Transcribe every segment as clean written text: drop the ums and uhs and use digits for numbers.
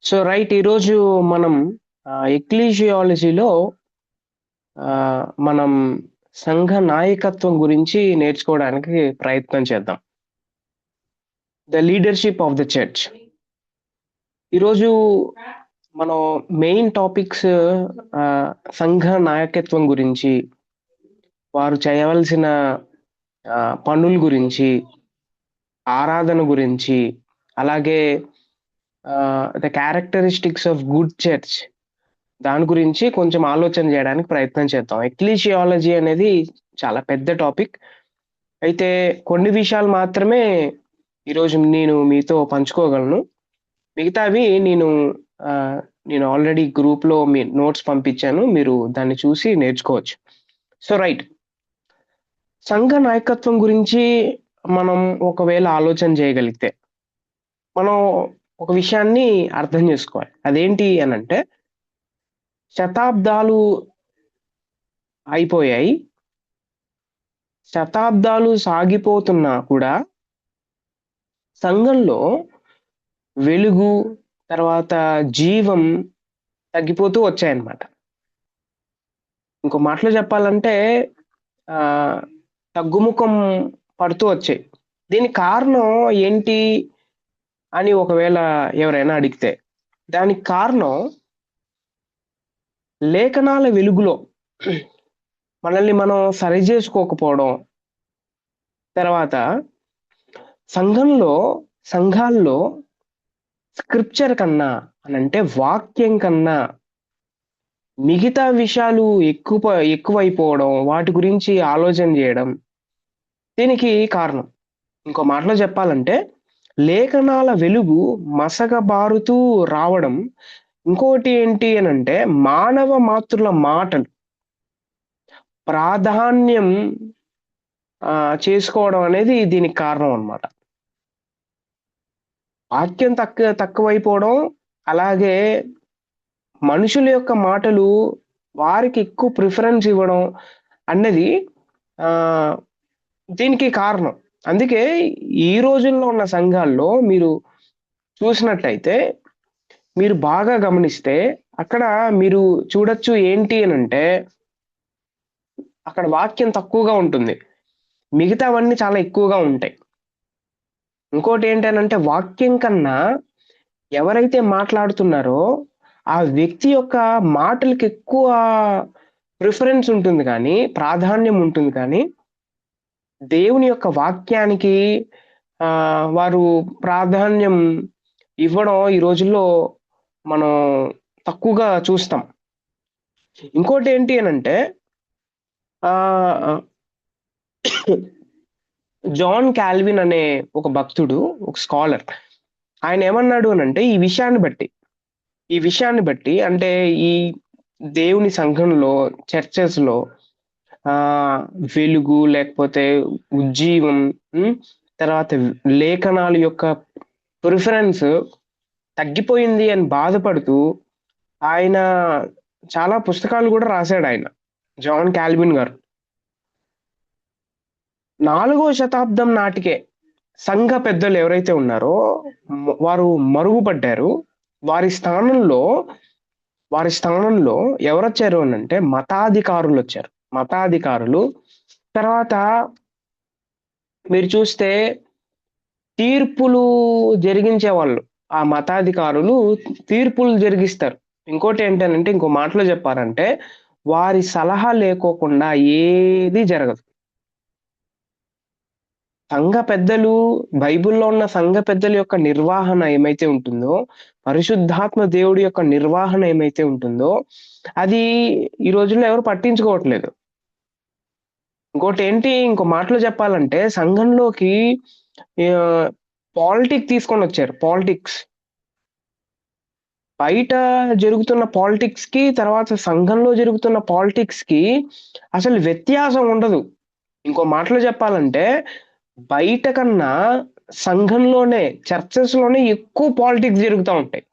So right ఈరోజు మనం ఎక్లీషియాలజీలో మనం సంఘ నాయకత్వం గురించి నేర్చుకోవడానికి ప్రయత్నం చేద్దాం. The leadership of the church. ఈరోజు మనం మెయిన్ టాపిక్స్ సంఘ నాయకత్వం గురించి, వారు చేయవలసిన పనుల గురించి, ఆరాధన గురించి, అలాగే the characteristics of good church దాని గురించి కొంచెం ఆలోచన చేయడానికి ప్రయత్నం చేద్దాం. ఎక్లీషియాలజీ అనేది చాలా పెద్ద టాపిక్. అయితే కొన్ని విషయాలు మాత్రమే ఈరోజు నేను మీతో పంచుకోగలను. మిగతావి ఆ, నేను ఆల్రెడీ గ్రూప్లో మీ నోట్స్ పంపించాను. మీరు దాన్ని చూసి నేర్చుకోవచ్చు. సో రైట్, సంఘ నాయకత్వం గురించి మనం ఒకవేళ ఆలోచన చేయగలిగితే మనం ఒక విషయాన్ని అర్థం చేసుకోవాలి. అదేంటి అని అంటే, శతాబ్దాలు అయిపోయాయి, శతాబ్దాలు సాగిపోతున్నా కూడా సంఘంలో వెలుగు, తర్వాత జీవం తగ్గిపోతూ వచ్చాయన్నమాట. ఇంకో మాటలో చెప్పాలంటే ఆ తగ్గుముఖం పడుతూ వచ్చాయి. దీనికి కారణం ఏంటి అని ఒకవేళ ఎవరైనా అడిగితే, దానికి కారణం లేఖనాల వెలుగులో మనల్ని మనం సరి చేసుకోకపోవడం, తర్వాత సంఘాల్లో స్క్రిప్చర్ కన్నా అంటే వాక్యం కన్నా మిగతా విషయాలు ఎక్కువైపోవడం, వాటి గురించి ఆలోచన చేయడం దీనికి కారణం. ఇంకో మాటలో చెప్పాలంటే, లేఖనాల వెలుగు మసకబారుతూ రావడం. ఇంకోటి ఏంటి అని అంటే, మానవ మాతృల మాటలు ప్రాధాన్యం చేసుకోవడం అనేది దీనికి కారణం అన్నమాట. వాక్యం తక్కువైపోవడం, అలాగే మనుషుల యొక్క మాటలు వారికి ఎక్కువ ప్రిఫరెన్స్ ఇవ్వడం అన్నది ఆ దీనికి కారణం. అందుకే ఈ రోజుల్లో ఉన్న సంఘాల్లో మీరు చూసినట్లయితే, మీరు బాగా గమనిస్తే అక్కడ మీరు చూడొచ్చు ఏంటి అని అంటే, అక్కడ వాక్యం తక్కువగా ఉంటుంది, మిగతావన్నీ చాలా ఎక్కువగా ఉంటాయి. ఇంకోటి ఏంటనంటే, వాక్యం కన్నా ఎవరైతే మాట్లాడుతున్నారో ఆ వ్యక్తి యొక్క మాటలకు ఎక్కువ ప్రిఫరెన్స్ ఉంటుంది, కానీ ప్రాధాన్యం ఉంటుంది. కానీ దేవుని యొక్క వాక్యానికి వారు ప్రాధాన్యం ఇవ్వడం ఈ రోజుల్లో మనం తక్కువగా చూస్తాం. ఇంకోటి ఏంటి అని అంటే, ఆ జాన్ కాల్విన్ అనే ఒక భక్తుడు, ఒక స్కాలర్, ఆయన ఏమన్నాడు అని అంటే, ఈ విషయాన్ని బట్టి అంటే ఈ దేవుని సంఘంలో, చర్చెస్ లో ఆ వెలుగు లేకపోతే ఉజ్జీవం, తర్వాత లేఖనాల యొక్క ప్రిఫరెన్స్ తగ్గిపోయింది అని బాధపడుతూ ఆయన చాలా పుస్తకాలు కూడా రాశాడు. ఆయన జాన్ కాల్విన్ గారు 4వ శతాబ్దం నాటికే సంఘ పెద్దలు ఎవరైతే ఉన్నారో వారు మరుగుపడ్డారు. వారి స్థానంలో వారి స్థానంలో ఎవరొచ్చారు అని అంటే, మతాధికారులు వచ్చారు. మతాధికారులు తర్వాత మీరు చూస్తే తీర్పులు జరిగించే వాళ్ళు, ఆ మతాధికారులు తీర్పులు జరిగిస్తారు. ఇంకోటి ఏంటంటే, ఇంకో మాటలో చెప్పారంటే, వారి సలహా లేకోకుండా ఏది జరగదు. సంఘ పెద్దలు, బైబిల్లో ఉన్న సంఘ పెద్దల యొక్క నిర్వహణ ఏమైతే ఉంటుందో, పరిశుద్ధాత్మ దేవుడి యొక్క నిర్వహణ ఏమైతే ఉంటుందో, అది ఈ రోజుల్లో ఎవరు పట్టించుకోవట్లేదు. ఇంకో మాటలో చెప్పాలంటే, సంఘంలోకి తీసుకొని వచ్చారు. పాలిటిక్స్, బయట జరుగుతున్న పాలిటిక్స్ కి, తర్వాత సంఘంలో జరుగుతున్న పాలిటిక్స్ కి అసలు వ్యత్యాసం ఉండదు. ఇంకో మాటలో చెప్పాలంటే, బయట కన్నా సంఘంలోనే, చర్చెస్ లోనే ఎక్కువ పాలిటిక్స్ జరుగుతూ ఉంటాయి.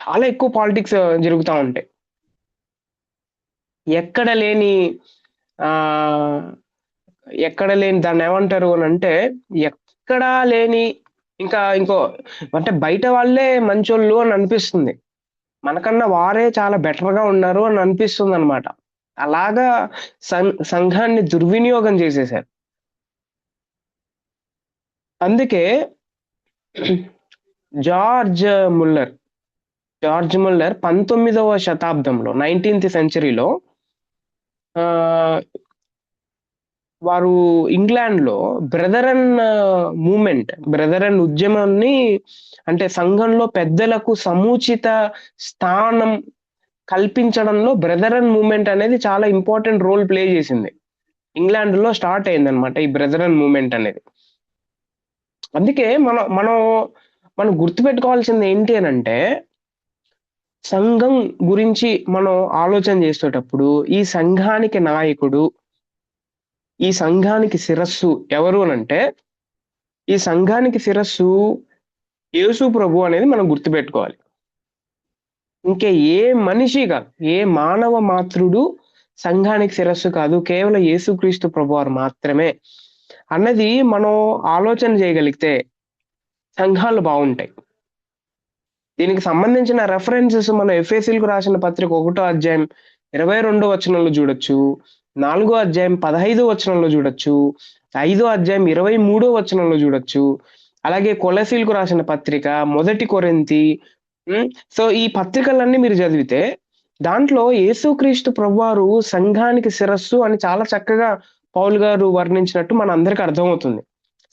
చాలా ఎక్కువ పాలిటిక్స్ జరుగుతూ ఉంటాయి. ఎక్కడ లేని ఆ ఎక్కడ లేని దాన్ని ఏమంటారు అని అంటే, ఎక్కడా లేని ఇంకా అంటే బయట వాళ్ళే మంచోళ్ళు అని అనిపిస్తుంది. మనకన్నా వారే చాలా బెటర్‌గా ఉన్నారు అని అనిపిస్తుందనమాట. అలాగా సంఘాన్ని దుర్వినియోగం చేసేసారు. అందుకే జార్జ్ ముల్లర్, 19వ శతాబ్దంలో 19థ్ సెంచరీలో ఆహ్, వారు ఇంగ్లాండ్‌లో బ్రదరన్ ఉద్యమాన్ని అంటే సంఘంలో పెద్దలకు సముచిత స్థానం కల్పించడంలో బ్రదరన్ మూవ్‌మెంట్ అనేది చాలా ఇంపార్టెంట్ రోల్ ప్లే చేసింది. ఇంగ్లాండ్‌లో స్టార్ట్ అయిందనమాట ఈ బ్రదరన్ మూవ్‌మెంట్ అనేది. అందుకే మనం గుర్తుపెట్టుకోవాల్సింది ఏంటి అనంటే, సంఘం గురించి మనం ఆలోచన చేసేటప్పుడు, ఈ సంఘానికి నాయకుడు, ఈ సంఘానికి శిరస్సు ఎవరు అనంటే, ఈ సంఘానికి శిరస్సు యేసు ప్రభు అనేది మనం గుర్తుపెట్టుకోవాలి. ఇంకే ఏ మనిషి కాదు, ఏ మానవ మాతృడు సంఘానికి శిరస్సు కాదు. కేవలం యేసుక్రీస్తు ప్రభువారు మాత్రమే అన్నది మనం ఆలోచన చేయగలిగితే సంఘాలు బావుంటాయి. దీనికి సంబంధించిన రెఫరెన్సెస్ మనం ఎఫెసీయులకు రాసిన పత్రిక 1 అధ్యాయం 22 వచనంలో చూడొచ్చు. 4 అధ్యాయం 15 వచనంలో చూడొచ్చు. 5 అధ్యాయం 23 వచనంలో చూడొచ్చు. అలాగే కొలసీలకు రాసిన పత్రిక, మొదటి కొరింథీ సో ఈ పత్రికలన్నీ మీరు చదివితే దాంట్లో యేసుక్రీస్తు ప్రభువారు సంఘానికి శిరస్సు అని చాలా చక్కగా పౌలు గారు వర్ణించినట్టు మనందరికి అర్థమవుతుంది.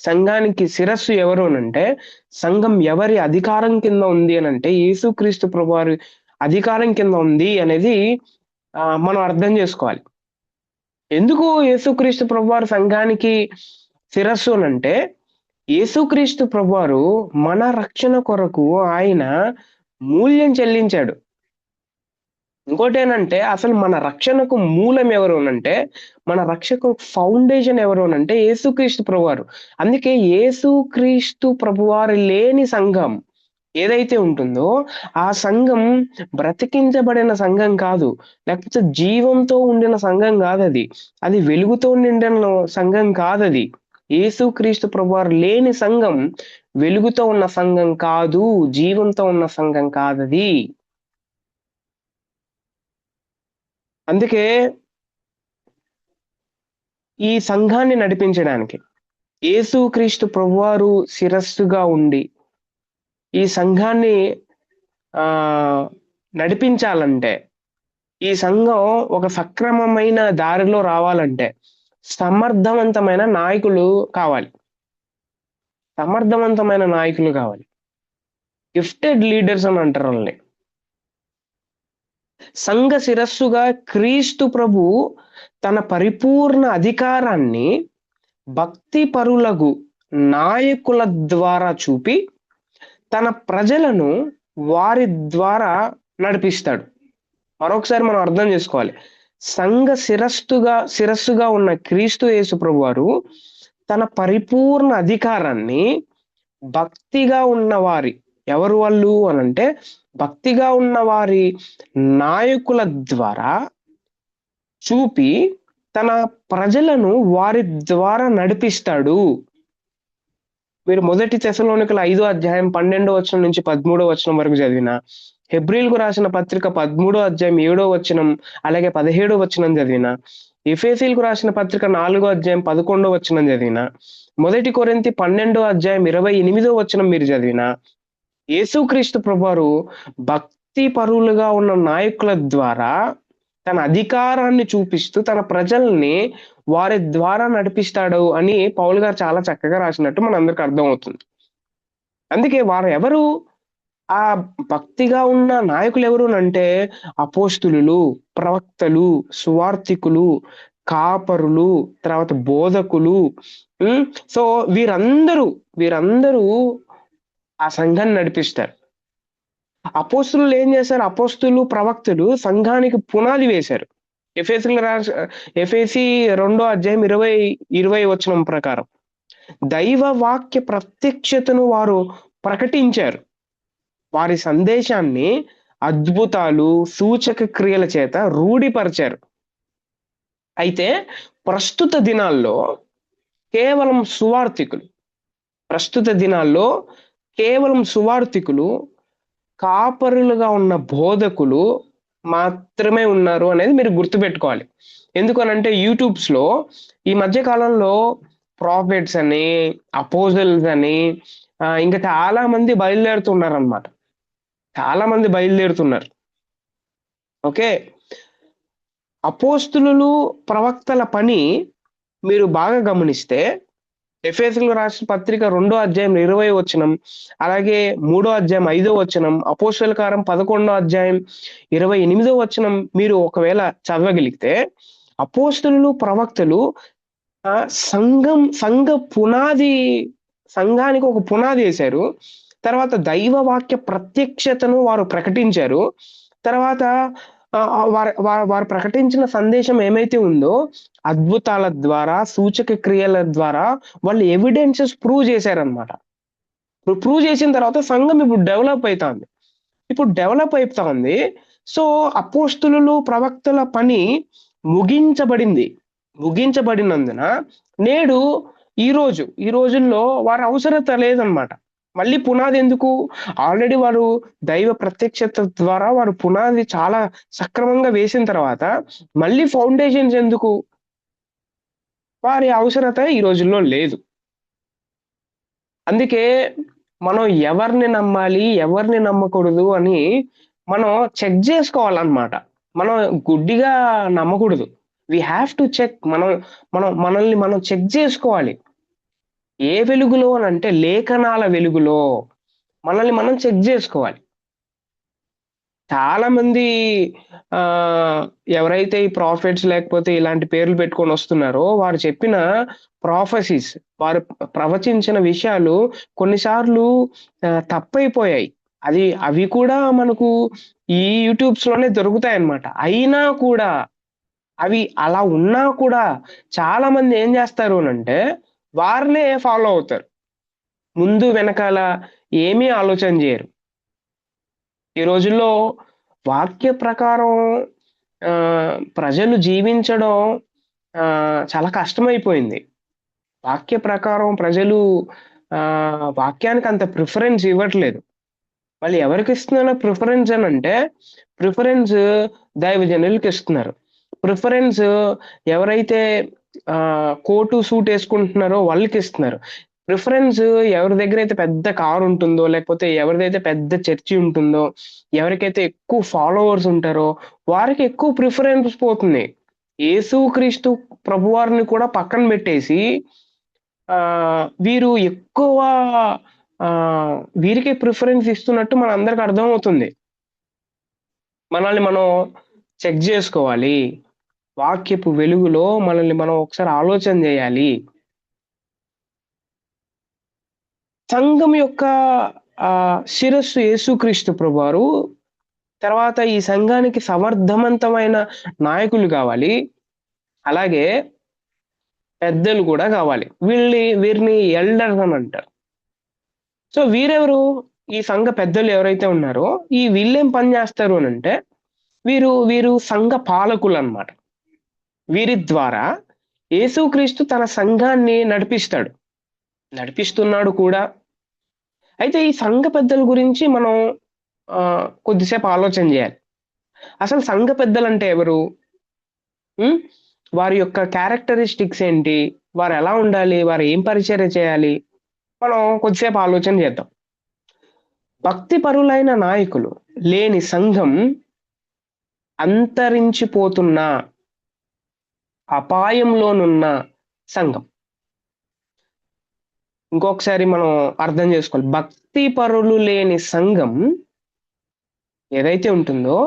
సంఘానికి శిరస్సు ఎవరు అనంటే, సంఘం ఎవరి అధికారం కింద ఉంది అనంటే, యేసుక్రీస్తు ప్రభువారి అధికారం కింద ఉంది అనేది మనం అర్థం చేసుకోవాలి. ఎందుకు యేసుక్రీస్తు ప్రభువారు సంఘానికి శిరస్సు అనంటే, యేసుక్రీస్తు ప్రభువారు మన రక్షణ కొరకు ఆయన మూల్యం చెల్లించాడు. ఇంకోటేనంటే అసలు మన రక్షణకు మూలం ఎవరు అనంటే, మన రక్షకు ఫౌండేషన్ ఎవరు అనంటే యేసుక్రీస్తు ప్రభువారు. అందుకే యేసుక్రీస్తు ప్రభువారు లేని సంఘం ఏదైతే ఉంటుందో, ఆ సంఘం బ్రతికించబడిన సంఘం కాదు. లేకపోతే జీవంతో ఉండిన సంఘం కాదది. అది వెలుగుతో నిండిన సంఘం కాదది. యేసుక్రీస్తు ప్రభువారు లేని సంఘం వెలుగుతో ఉన్న సంఘం కాదు. జీవంతో ఉన్న సంఘం కాదది. అందుకే ఈ సంఘాన్ని నడిపించడానికి యేసుక్రీస్తు ప్రభువారు శిరస్సుగా ఉండి, ఈ సంఘాన్ని నడిపించాలంటే, ఈ సంఘం ఒక సక్రమమైన దారిలో రావాలంటే, సమర్థవంతమైన నాయకులు కావాలి. సమర్థవంతమైన నాయకులు కావాలి. గిఫ్టెడ్ లీడర్స్ అని అంటారు వాళ్ళని. సంఘ శిరస్సుగా క్రీస్తు ప్రభు తన పరిపూర్ణ అధికారాన్ని భక్తి పరులకు నాయకుల ద్వారా చూపి తన ప్రజలను వారి ద్వారా నడిపిస్తాడు. మరొకసారి మనం అర్థం చేసుకోవాలి. సంఘ శిరస్సుగా ఉన్న క్రీస్తు యేసు ప్రభువారు తన పరిపూర్ణ అధికారాన్ని భక్తిగా ఉన్నవారి ఎవరు వాళ్ళు అనంటే, భక్తిగా ఉన్న వారి నాయకుల ద్వారా చూపి తన ప్రజలను వారి ద్వారా నడిపిస్తాడు. మీరు మొదటి తెస్సలోనికల 5 అధ్యాయం 12 వచనం నుంచి 13 వచనం వరకు చదివిన, హెబ్రీలకు రాసిన పత్రిక 13 అధ్యాయం 7 వచనం అలాగే 17 వచనం చదివిన, ఎఫెసీయులకు రాసిన పత్రిక 4 అధ్యాయం 11 వచనం చదివిన, మొదటి కొరింథీ 12 అధ్యాయం 28 వచనం మీరు చదివిన, యేసుక్రీస్తు ప్రభువారు భక్తి పరులుగా ఉన్న నాయకుల ద్వారా తన అధికారాన్ని చూపిస్తూ తన ప్రజల్ని వారి ద్వారా నడిపిస్తాడు అని పౌలు గారు చాలా చక్కగా రాసినట్టు మనందరికి అర్థమవుతుంది. అందుకే వారు ఎవరు? ఆ భక్తిగా ఉన్న నాయకులు ఎవరు అంటే అపోస్తులులు, ప్రవక్తలు, సువార్తికులు, కాపరులు, తర్వాత బోధకులు. సో వీరందరూ ఆ సంఘాన్ని నడిపిస్తారు. అపోస్తులు ఏం చేశారు? అపోస్తులు, ప్రవక్తలు సంఘానికి పునాది వేశారు. ఎఫెసీ 2 అధ్యాయం 20 వచనం ప్రకారం దైవ వాక్య ప్రత్యక్షతను వారు ప్రకటించారు. వారి సందేశాన్ని అద్భుతాలు, సూచక క్రియల చేత రూఢిపరిచారు. అయితే ప్రస్తుత దినాల్లో కేవలం సువార్తికులు, ప్రస్తుత దినాల్లో కేవలం సువార్థికులు, కాపరులుగా ఉన్న బోధకులు మాత్రమే ఉన్నారు అనేది మీరు గుర్తుపెట్టుకోవాలి. ఎందుకనంటే యూట్యూబ్స్‌లో ఈ మధ్య కాలంలో ప్రాఫెట్స్ అని, అపోజిల్స్ అని ఇంకా చాలా మంది బయలుదేరుతున్నారనమాట. చాలా మంది బయలుదేరుతున్నారు. ఓకే. అపోస్తులులు, ప్రవక్తల పని మీరు బాగా గమనిస్తే ఎఫెసీయులకు రాసిన పత్రిక 2వ అధ్యాయం 20వ వచనం, అలాగే 3వ అధ్యాయం 5వ వచనం, అపోస్తలుల కార్యం 11వ అధ్యాయం 28వ వచనం మీరు ఒకవేళ చదవగలిగితే అపోస్తలులు, ప్రవక్తలు సంఘ సంఘానికి ఒక పునాది వేశారు. తర్వాత దైవ వాక్య ప్రత్యక్షతను వారు ప్రకటించారు. తర్వాత వారు ప్రకటించిన సందేశం ఏమైతే ఉందో అద్భుతాల ద్వారా, సూచక క్రియల ద్వారా వాళ్ళు ఎవిడెన్సెస్ ప్రూవ్ చేశారనమాట. ప్రూవ్ చేసిన తర్వాత సంఘం ఇప్పుడు డెవలప్ అవుతుంది. సో అపోస్తులు, ప్రవక్తల పని ముగించబడినందున నేడు ఈ రోజుల్లో వారి అవసరత లేదనమాట. మళ్ళీ పునాది ఎందుకు? ఆల్రెడీ వారు దైవ ప్రత్యక్షత ద్వారా వారు పునాది చాలా సక్రమంగా వేసిన తర్వాత మళ్ళీ ఫౌండేషన్స్ ఎందుకు? వారి అవసరత ఈ రోజుల్లో లేదు. అందుకే మనం ఎవరిని నమ్మాలి, ఎవరిని నమ్మకూడదు అని మనం చెక్ చేసుకోవాలన్నమాట. మనం గుడ్డిగా నమ్మకూడదు. We have to check. మనల్ని మనం చెక్ చేసుకోవాలి. ఏ వెలుగులో అనంటే లేఖనాల వెలుగులో మనల్ని మనం చెక్ చేసుకోవాలి. చాలా మంది ఎవరైతే ఈ ప్రాఫిట్స్ లేకపోతే ఇలాంటి పేర్లు పెట్టుకొని వస్తున్నారో వారు చెప్పిన ప్రాఫెసీస్, వారు ప్రవచించిన విషయాలు కొన్నిసార్లు తప్పైపోయాయి. అవి కూడా మనకు ఈ యూట్యూబ్స్ లోనే దొరుకుతాయి అన్నమాట. అయినా కూడా అవి అలా ఉన్నా కూడా చాలా మంది ఏం చేస్తారు అంటే వారినే ఫాలో అవుతారు. ముందు వెనకాల ఏమీ ఆలోచన చేయరు. ఈ రోజుల్లో వాక్య ప్రకారం ప్రజలు జీవించడం చాలా కష్టమైపోయింది. వాక్య ప్రకారం ప్రజలు వాక్యానికి అంత ప్రిఫరెన్స్ ఇవ్వట్లేదు. వాళ్ళు ఎవరికి ఇస్తున్నారు ప్రిఫరెన్స్ అని అంటే ప్రిఫరెన్స్ దైవజనులకి ఇస్తున్నారు. ప్రిఫరెన్స్ ఎవరైతే కోటు సూట్ వేసుకుంటున్నారో వాళ్ళకి ఇస్తున్నారు. ప్రిఫరెన్స్ ఎవరి దగ్గర అయితే పెద్ద కారు ఉంటుందో, లేకపోతే ఎవరిదైతే పెద్ద చర్చి ఉంటుందో, ఎవరికైతే ఎక్కువ ఫాలోవర్స్ ఉంటారో వారికి ఎక్కువ ప్రిఫరెన్స్ పోతుంది. యేసుక్రీస్తు ప్రభువారిని కూడా పక్కన పెట్టేసి వీరు ఎక్కువ వీరికే ప్రిఫరెన్స్ ఇస్తున్నట్టు మన అందరికి అర్థమవుతుంది. మనల్ని మనం చెక్ చేసుకోవాలి. వాక్యపు వెలుగులో మనల్ని మనం ఒకసారి ఆలోచన చేయాలి. సంఘం యొక్క శిరస్సు యేసుక్రీస్తు ప్రభువారు. తర్వాత ఈ సంఘానికి సమర్థవంతమైన నాయకులు కావాలి, అలాగే పెద్దలు కూడా కావాలి. వీరిని ఎల్డర్స్ అని అంటారు. సో వీరెవరు? ఈ సంఘ పెద్దలు ఎవరైతే ఉన్నారో వీళ్ళేం పని చేస్తారు అని అంటే వీరు సంఘ పాలకులు అన్నమాట. వీరి ద్వారా యేసుక్రీస్తు తన సంఘాన్ని నడిపిస్తున్నాడు కూడా. అయితే ఈ సంఘ పెద్దల గురించి మనం కొద్దిసేపు ఆలోచన చేయాలి. అసలు సంఘ పెద్దలు అంటే ఎవరు? వారి యొక్క క్యారెక్టరిస్టిక్స్ ఏంటి? వారు ఎలా ఉండాలి? వారు ఏం పరిచర్య చేయాలి? మనం కొద్దిసేపు ఆలోచన చేద్దాం. భక్తి పరులైన నాయకులు లేని సంఘం అంతరించిపోతున్న అపాయంలోనున్న సంఘం. ఇంకొకసారి మనం అర్థం చేసుకోవాలి. భక్తి పరులు లేని సంఘం ఏదైతే ఉంటుందో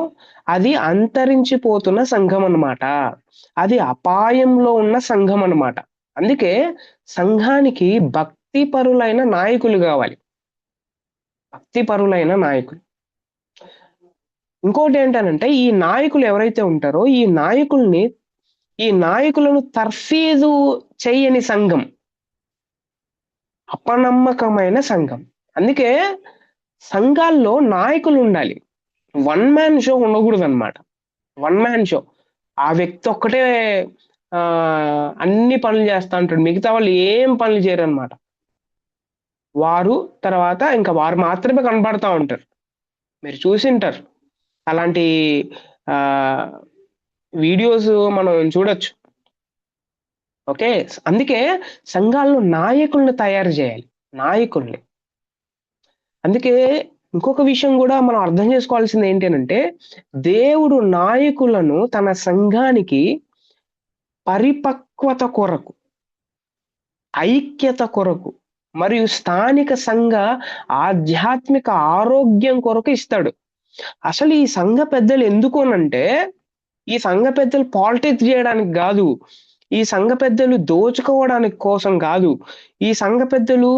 అది అంతరించిపోతున్న సంఘం అన్నమాట. అది అపాయంలో ఉన్న సంఘం అన్నమాట. అందుకే సంఘానికి భక్తి పరులైన నాయకులు కావాలి. భక్తి పరులైన నాయకులు. ఇంకోటి ఏంటనంటే ఈ నాయకులు ఎవరైతే ఉంటారో ఈ నాయకులను తర్ఫీదు చేయని సంఘం అపనమ్మకమైన సంఘం. అందుకే సంఘాల్లో నాయకులు ఉండాలి. వన్ మ్యాన్ షో ఉండకూడదు అనమాట. One man show. ఆ వ్యక్తి ఒక్కటే అన్ని పనులు చేస్తా ఉంటాడు, మిగతా వాళ్ళు ఏం పనులు చేయరు అనమాట. వారు తర్వాత ఇంకా వారు మాత్రమే కనబడతా ఉంటారు. మీరు చూసింటారు. అలాంటి ఆహ్, వీడియోస్ మనం చూడొచ్చు. ఓకే. అందుకే సంఘాల్లో నాయకుల్ని తయారు జేయాలి. నాయకుల్ని. అందుకే ఇంకొక విషయం గూడా మనం అర్థం జేసుకోవాల్సింది ఏంటి అనంటే, దేవుడు నాయకులను తన సంఘానికి పరిపక్వత కొరకు, ఐక్యత కొరకు మరియు స్థానిక సంఘ ఆధ్యాత్మిక ఆరోగ్యం కొరకు ఇస్తాడు. అసలు ఈ సంఘ పెద్దలు ఎందుకు అనంటే, ఈ సంఘ పెద్దలు పాలిటిక్స్ జేయడానికి గాదు. ఈ సంఘ పెద్దలు దోచుకోవడానికి కోసం గాదు. ఈ సంఘ పెద్దలు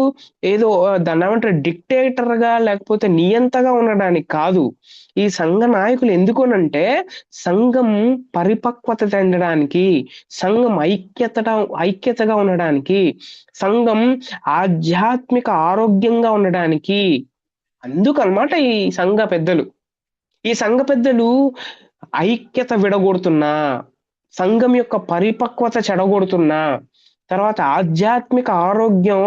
ఏదో దాన్నేమంటారు డిక్టేటర్‌గా లేకపోతే నియంతగా ఉండడానికి కాదు. ఈ సంఘ నాయకులు ఎందుకనంటే, సంఘం పరిపక్వత చెందడానికి, సంఘం ఐక్యతగా ఉండడానికి, సంఘం ఆధ్యాత్మిక ఆరోగ్యంగా ఉండడానికి. అందుకనమాట ఈ సంఘ పెద్దలు. ఈ సంఘ పెద్దలు ఐక్యత విడగొడుతున్నా, సంఘం యొక్క పరిపక్వత చెడగొడుతున్నా, తర్వాత ఆధ్యాత్మిక ఆరోగ్యం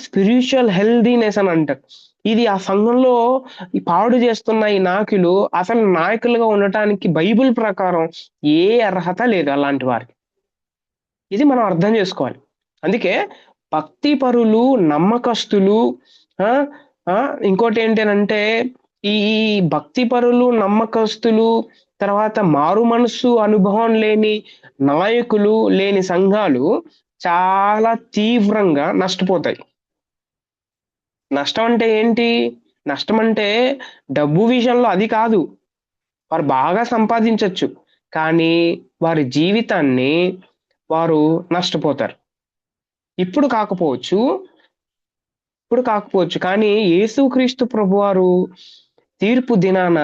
స్పిరిచ్యువల్ హెల్తీనెస్ అని అంటారు. ఇది ఆ సంఘంలో ఈ పాడు చేస్తున్న ఈ నాయకులు అసలు నాయకులుగా ఉండటానికి బైబిల్ ప్రకారం ఏ అర్హత లేదు అలాంటి వారికి. ఇది మనం అర్థం చేసుకోవాలి. అందుకే భక్తిపరులు, నమ్మకస్తులు ఆహ్, ఇంకోటేంటనంటే ఈ భక్తిపరులు, నమ్మకస్తులు తర్వాత మారు మనస్సు అనుభవం లేని నాయకులు లేని సంఘాలు చాలా తీవ్రంగా నష్టపోతాయి. నష్టం అంటే ఏంటి? నష్టం అంటే డబ్బు విషయంలో అది కాదు. వారు బాగా సంపాదించొచ్చు. కానీ వారి జీవితాన్ని వారు నష్టపోతారు. ఇప్పుడు కాకపోవచ్చు. ఇప్పుడు కాకపోవచ్చు. కానీ యేసుక్రీస్తు ప్రభువారు తీర్పు దినాన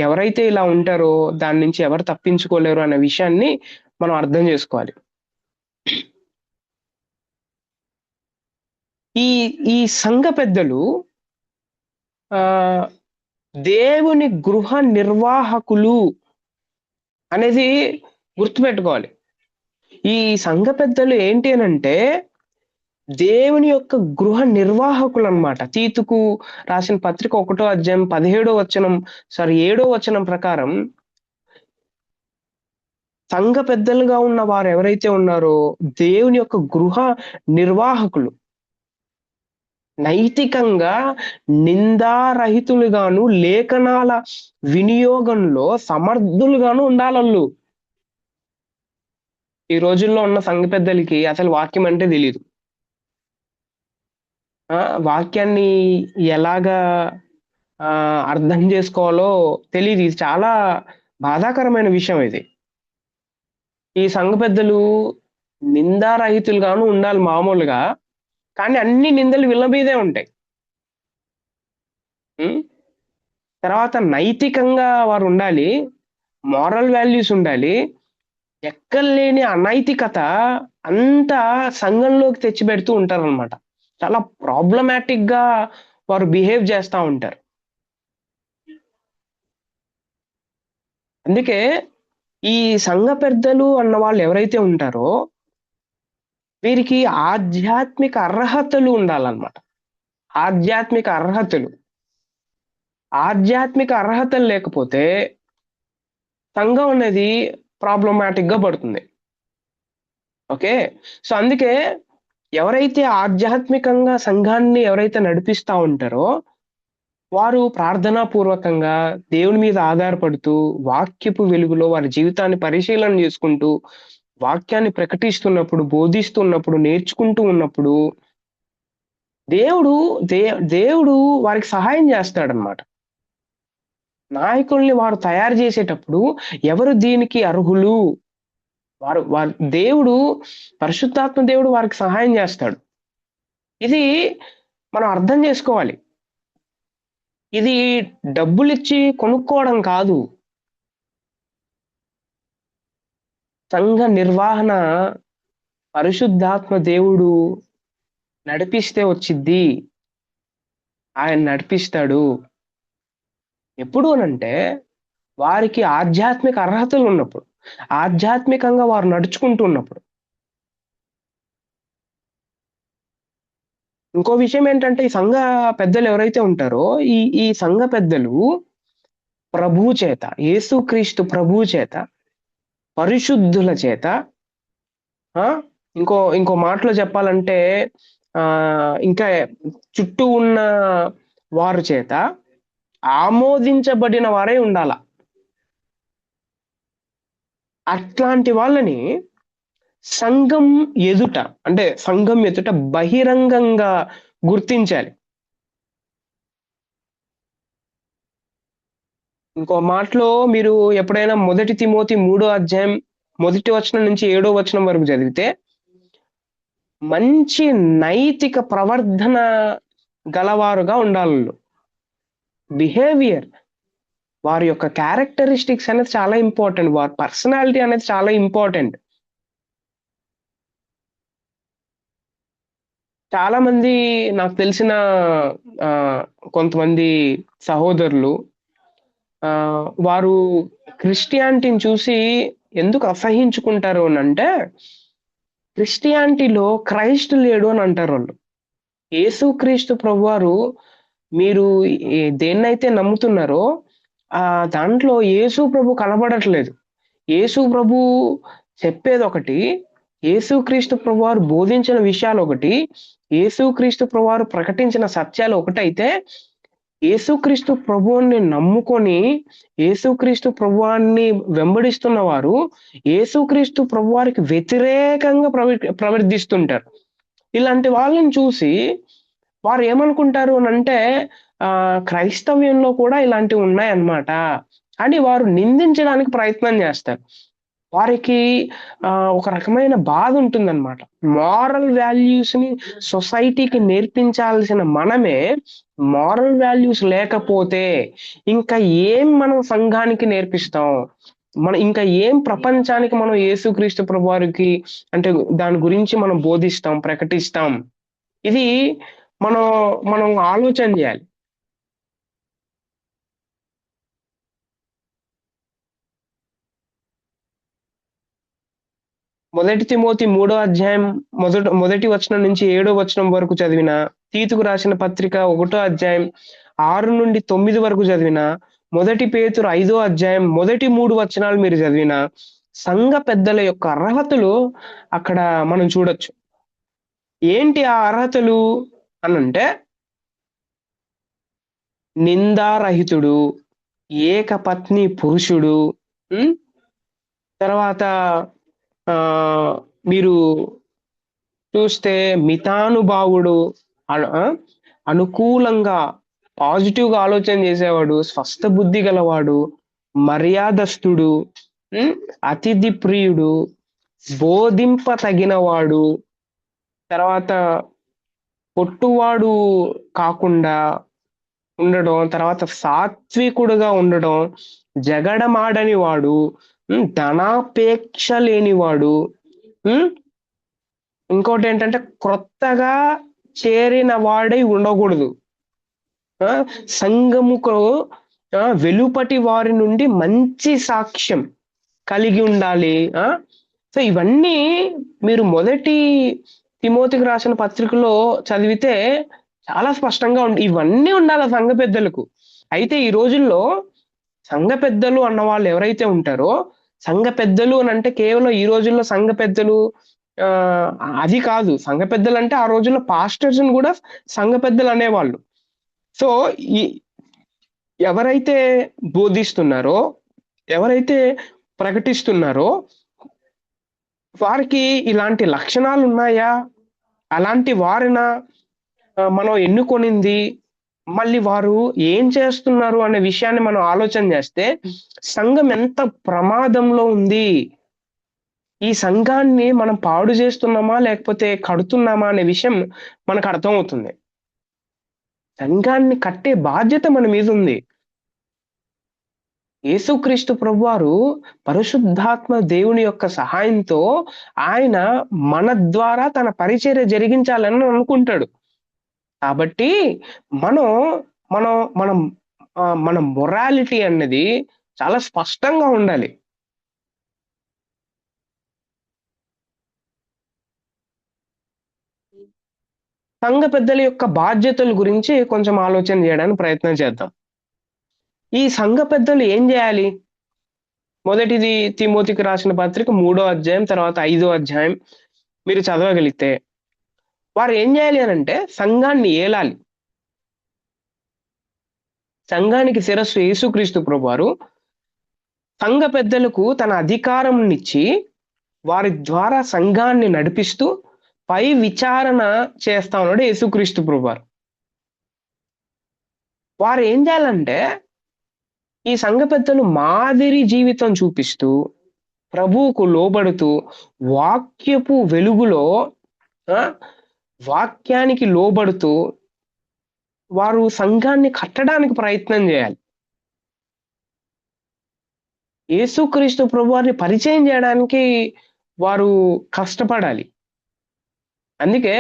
ఎవరైతే ఇలా ఉంటారో దాని నుంచి ఎవరు తప్పించుకోలేరు అనే విషయాన్ని మనం అర్థం జేసుకోవాలి. ఈ ఈ సంఘ పెద్దలు ఆహ్, దేవుని గృహ నిర్వాహకులు అనేది గుర్తుపెట్టుకోవాలి. ఈ సంఘ పెద్దలు ఏంటి అనంటే దేవుని యొక్క గృహ నిర్వాహకులనమాట. తీతుకు రాసిన పత్రిక 1 అధ్యాయం 7 వచనం ప్రకారం సంఘ పెద్దలుగా ఉన్న వారెవరైతే ఉన్నారో దేవుని యొక్క గృహ నిర్వాహకులు. నైతికంగా నిందారహితులుగాను, లేఖనాల వినియోగంలో సమర్థులుగాను ఉండాలాళ్ళు. ఈ రోజుల్లో ఉన్న సంఘ పెద్దలకి అసలు వాక్యం అంటే తెలీదు. వాక్యాన్ని ఎలాగా అర్థం జేసుకోవాలో తెలీదు. ఇది చాలా బాధాకరమైన విషయం ఇది. ఈ సంఘ పెద్దలు నిందారహితులుగాను ఉండాలి మామూలుగా. కానీ అన్ని నిందలు వీళ్ళ మీదే ఉంటాయి. హ్మ్. తర్వాత నైతికంగా వారుండాలి. మోరల్ వాల్యూస్ ఉండాలి. ఎక్కడలేని అనైతికత అంతా సంఘంలోకి తెచ్చిపెడుతూ ఉంటారనమాట. చాలా ప్రాబ్లమాటిక్‌గా వారు బిహేవ్ చేస్తా ఉంటారు. అందుకే ఈ సంఘ పెద్దలు అన్న వాళ్ళు ఎవరైతే ఉంటారో వీరికి ఆధ్యాత్మిక అర్హతలు ఉండాలన్నమాట. ఆధ్యాత్మిక అర్హతలు. ఆధ్యాత్మిక అర్హతలు లేకపోతే సంఘం అనేది ప్రాబ్లమాటిక్‌గా పడుతుంది. ఓకే. సో, అందుకే ఎవరైతే ఆధ్యాత్మికంగా సంఘాన్ని ఎవరైతే నడిపిస్తా ఉంటారో, వారు ప్రార్థనా పూర్వకంగా దేవుని మీద ఆధారపడుతూ, వాక్యపు వెలుగులో వారి జీవితాన్ని పరిశీలన చేసుకుంటూ, వాక్యాన్ని ప్రకటిస్తున్నప్పుడు, బోధిస్తున్నప్పుడు, నేర్చుకుంటూ ఉన్నప్పుడు, దేవుడు దే దేవుడు వారికి సహాయం చేస్తాడన్నమాట. నాయకుల్ని వారు తయారు చేసేటప్పుడు ఎవరు దీనికి అర్హులు? వారు దేవుడు పరిశుద్ధాత్మ దేవుడు వారికి సహాయం చేస్తాడు. ఇది మనం అర్థం చేసుకోవాలి. ఇది డబ్బులిచ్చి కొనుక్కోవడం కాదు. సంఘ నిర్వహణ పరిశుద్ధాత్మ దేవుడు నడిపిస్తే వచ్చిద్ది. ఆయన నడిపిస్తాడు. ఎప్పుడు అనంటే వారికి ఆధ్యాత్మిక అర్హతలున్నప్పుడు. ఆధ్యాత్మికంగా వారు నడుచుకుంటూ ఉన్నప్పుడు. ఇంకో విషయం ఏంటంటే ఈ సంఘ పెద్దలు ఎవరైతే ఉంటారో ఈ ఈ సంఘ పెద్దలు ప్రభువు చేత, యేసుక్రీస్తు ప్రభువు చేత, పరిశుద్ధుల చేత, ఆ ఇంకో మాటలో చెప్పాలంటే ఇంకా చుట్టూ ఉన్న వారి చేత ఆమోదించబడిన వారై ఉండాల. అట్లాంటి వాళ్ళని సంఘం ఎదుట, అంటే సంఘం ఎదుట బహిరంగంగా గుర్తించాలి. ఇంకో మాటలో మీరు ఎప్పుడైనా 1 తిమోతి 3వ అధ్యాయం 1వ వచనం నుంచి 7వ వచనం వరకు చదివితే మంచి నైతిక ప్రవర్ధన గలవారుగా ఉండాలి. బిహేవియర్, వారి యొక్క క్యారెక్టరిస్టిక్స్ అనేది చాలా ఇంపార్టెంట్. వారి పర్సనాలిటీ అనేది చాలా ఇంపార్టెంట్. చాలా మంది నాకు తెలిసిన కొంతమంది సహోదరులు వారు క్రిస్టియానిటీని చూసి ఎందుకు అసహించుకుంటారు అని అంటే, క్రిస్టియానిటీలో క్రైస్ట్ లేడు అని అంటారు వాళ్ళు. యేసుక్రీస్తు ప్రభువారు మీరు దేన్నైతే నమ్ముతున్నారో దాంట్లో యేసు ప్రభు కనబడట్లేదు. యేసు ప్రభు చెప్పేది ఒకటి, యేసుక్రీస్తు ప్రభువారు బోధించిన విషయాలు ఒకటి, యేసుక్రీస్తు ప్రభువారు ప్రకటించిన సత్యాలు ఒకటైతే, యేసుక్రీస్తు ప్రభువుని నమ్ముకొని యేసుక్రీస్తు ప్రభువాన్ని వెంబడిస్తున్న వారు యేసుక్రీస్తు ప్రభువారికి వ్యతిరేకంగా ప్రవర్తిస్తుంటారు. ఇలాంటి వాళ్ళని చూసి వారు ఏమనుకుంటారు అనంటే క్రైస్తవ్యంలో కూడా ఇలాంటివి ఉన్నాయన్నమాట అని వారు నిందించడానికి ప్రయత్నం చేస్తారు. వారికి ఒక రకమైన బాధ ఉంటుందన్నమాట. మారల్ వాల్యూస్ ని సొసైటీకి నేర్పించాల్సిన మనమే మారల్ వాల్యూస్ లేకపోతే ఇంకా ఏం మనం సంఘానికి నేర్పిస్తాం? మనం ఇంకా ఏం ప్రపంచానికి మనం యేసుక్రీస్తు ప్రభువారికి అంటే దాని గురించి మనం బోధిస్తాం, ప్రకటిస్తాం? ఇది మనం మనం ఆలోచన చేయాలి. మొదటి తిమోతి 3వ అధ్యాయం మొదటి వచనం నుంచి 7వ వచనం వరకు చదివిన, తీతుకు రాసిన పత్రిక 1వ అధ్యాయం 6 నుండి 9 వరకు చదివిన, మొదటి పేతురు 5వ అధ్యాయం మొదటి 3 వచనాలు మీరు చదివిన, సంఘ పెద్దల యొక్క అర్హతలు అక్కడ మనం చూడొచ్చు. ఏంటి ఆ అర్హతలు అనంటే, నిందారహితుడు, ఏకపత్ని పురుషుడు, తర్వాత మీరు చూస్తే మితానుభావుడు, అనుకూలంగా పాజిటివ్గా ఆలోచన చేసేవాడు, స్వస్థ బుద్ధి గలవాడు, మర్యాదస్తుడు, అతిథి ప్రియుడు, బోధింప తగినవాడు, తర్వాత పొట్టువాడు కాకుండా ఉండడం, తర్వాత సాత్వికుడుగా ఉండడం, జగడమాడని వాడు, ధనాపేక్ష లేనివాడు, ఇంకోటి ఏంటంటే క్రొత్తగా చేరిన వాడై ఉండకూడదు. సంఘముకు వెలుపటి వారి నుండి మంచి సాక్ష్యం కలిగి ఉండాలి. సో ఇవన్నీ మీరు మొదటి తిమోతికి రాసిన పత్రికలో చదివితే చాలా స్పష్టంగా ఇవన్నీ ఉండాలి సంఘ పెద్దలకు. అయితే ఈ రోజుల్లో సంఘ పెద్దలు అన్న వాళ్ళు ఎవరైతే ఉంటారో, సంఘ పెద్దలు అని అంటే కేవలం ఈ రోజుల్లో సంఘ పెద్దలు అది కాదు. సంఘ పెద్దలు అంటే ఆ రోజుల్లో పాస్టర్స్ ని కూడా సంఘ పెద్దలు అనేవాళ్ళు. సో ఎవరైతే బోధిస్తున్నారో, ఎవరైతే ప్రకటిస్తున్నారో వారికి ఇలాంటి లక్షణాలు ఉన్నాయా, అలాంటి వారిన మనం ఎన్నుకొనింది, మళ్ళీ వారు ఏం చేస్తున్నారు అనే విషయాన్ని మనం ఆలోచన చేస్తే సంఘం ఎంత ప్రమాదంలో ఉంది, ఈ సంఘాన్ని మనం పాడు చేస్తున్నామా లేకపోతే కడుతున్నామా అనే విషయం మనకు అర్థమవుతుంది. సంఘాన్ని కట్టే బాధ్యత మన మీద ఉంది. యేసుక్రీస్తు ప్రభువారు పరిశుద్ధాత్మ దేవుని యొక్క సహాయంతో ఆయన మన ద్వారా తన పరిచర్య జరిగించాలని అనుకుంటాడు. కాబట్టి మనం మనం మనం మన మొరాలిటీ అన్నది చాలా స్పష్టంగా ఉండాలి. సంఘ పెద్దల యొక్క బాధ్యతల గురించి కొంచెం ఆలోచన చేయడానికి ప్రయత్నం చేద్దాం. ఈ సంఘ పెద్దలు ఏం చేయాలి? మొదటిది తిమోతికి రాసిన పత్రిక 3వ అధ్యాయం, తర్వాత 5వ అధ్యాయం మీరు చదవగలిగితే, వారు ఏం చేయాలి అనంటే సంఘాన్ని ఏలాలి. సంఘానికి శిరస్సు యేసుక్రీస్తు ప్రభువారు సంఘ పెద్దలకు తన అధికారంనిచ్చి వారి ద్వారా సంఘాన్ని నడిపిస్తూ పై విచారణ చేస్తా ఉన్నాడు యేసుక్రీస్తు ప్రభువారు. వారు ఏం చేయాలంటే ఈ సంఘ పెద్దలు మాదిరి జీవితం చూపిస్తూ ప్రభువుకు లోబడుతూ వాక్యపు వెలుగులో వాక్యానికి లోబడుతూ వారు సంఘాన్ని కట్టడానికి ప్రయత్నం చేయాలి. యేసుక్రీస్తు ప్రభువారిని పరిచయం చేయడానికి వారు కష్టపడాలి. అందుకే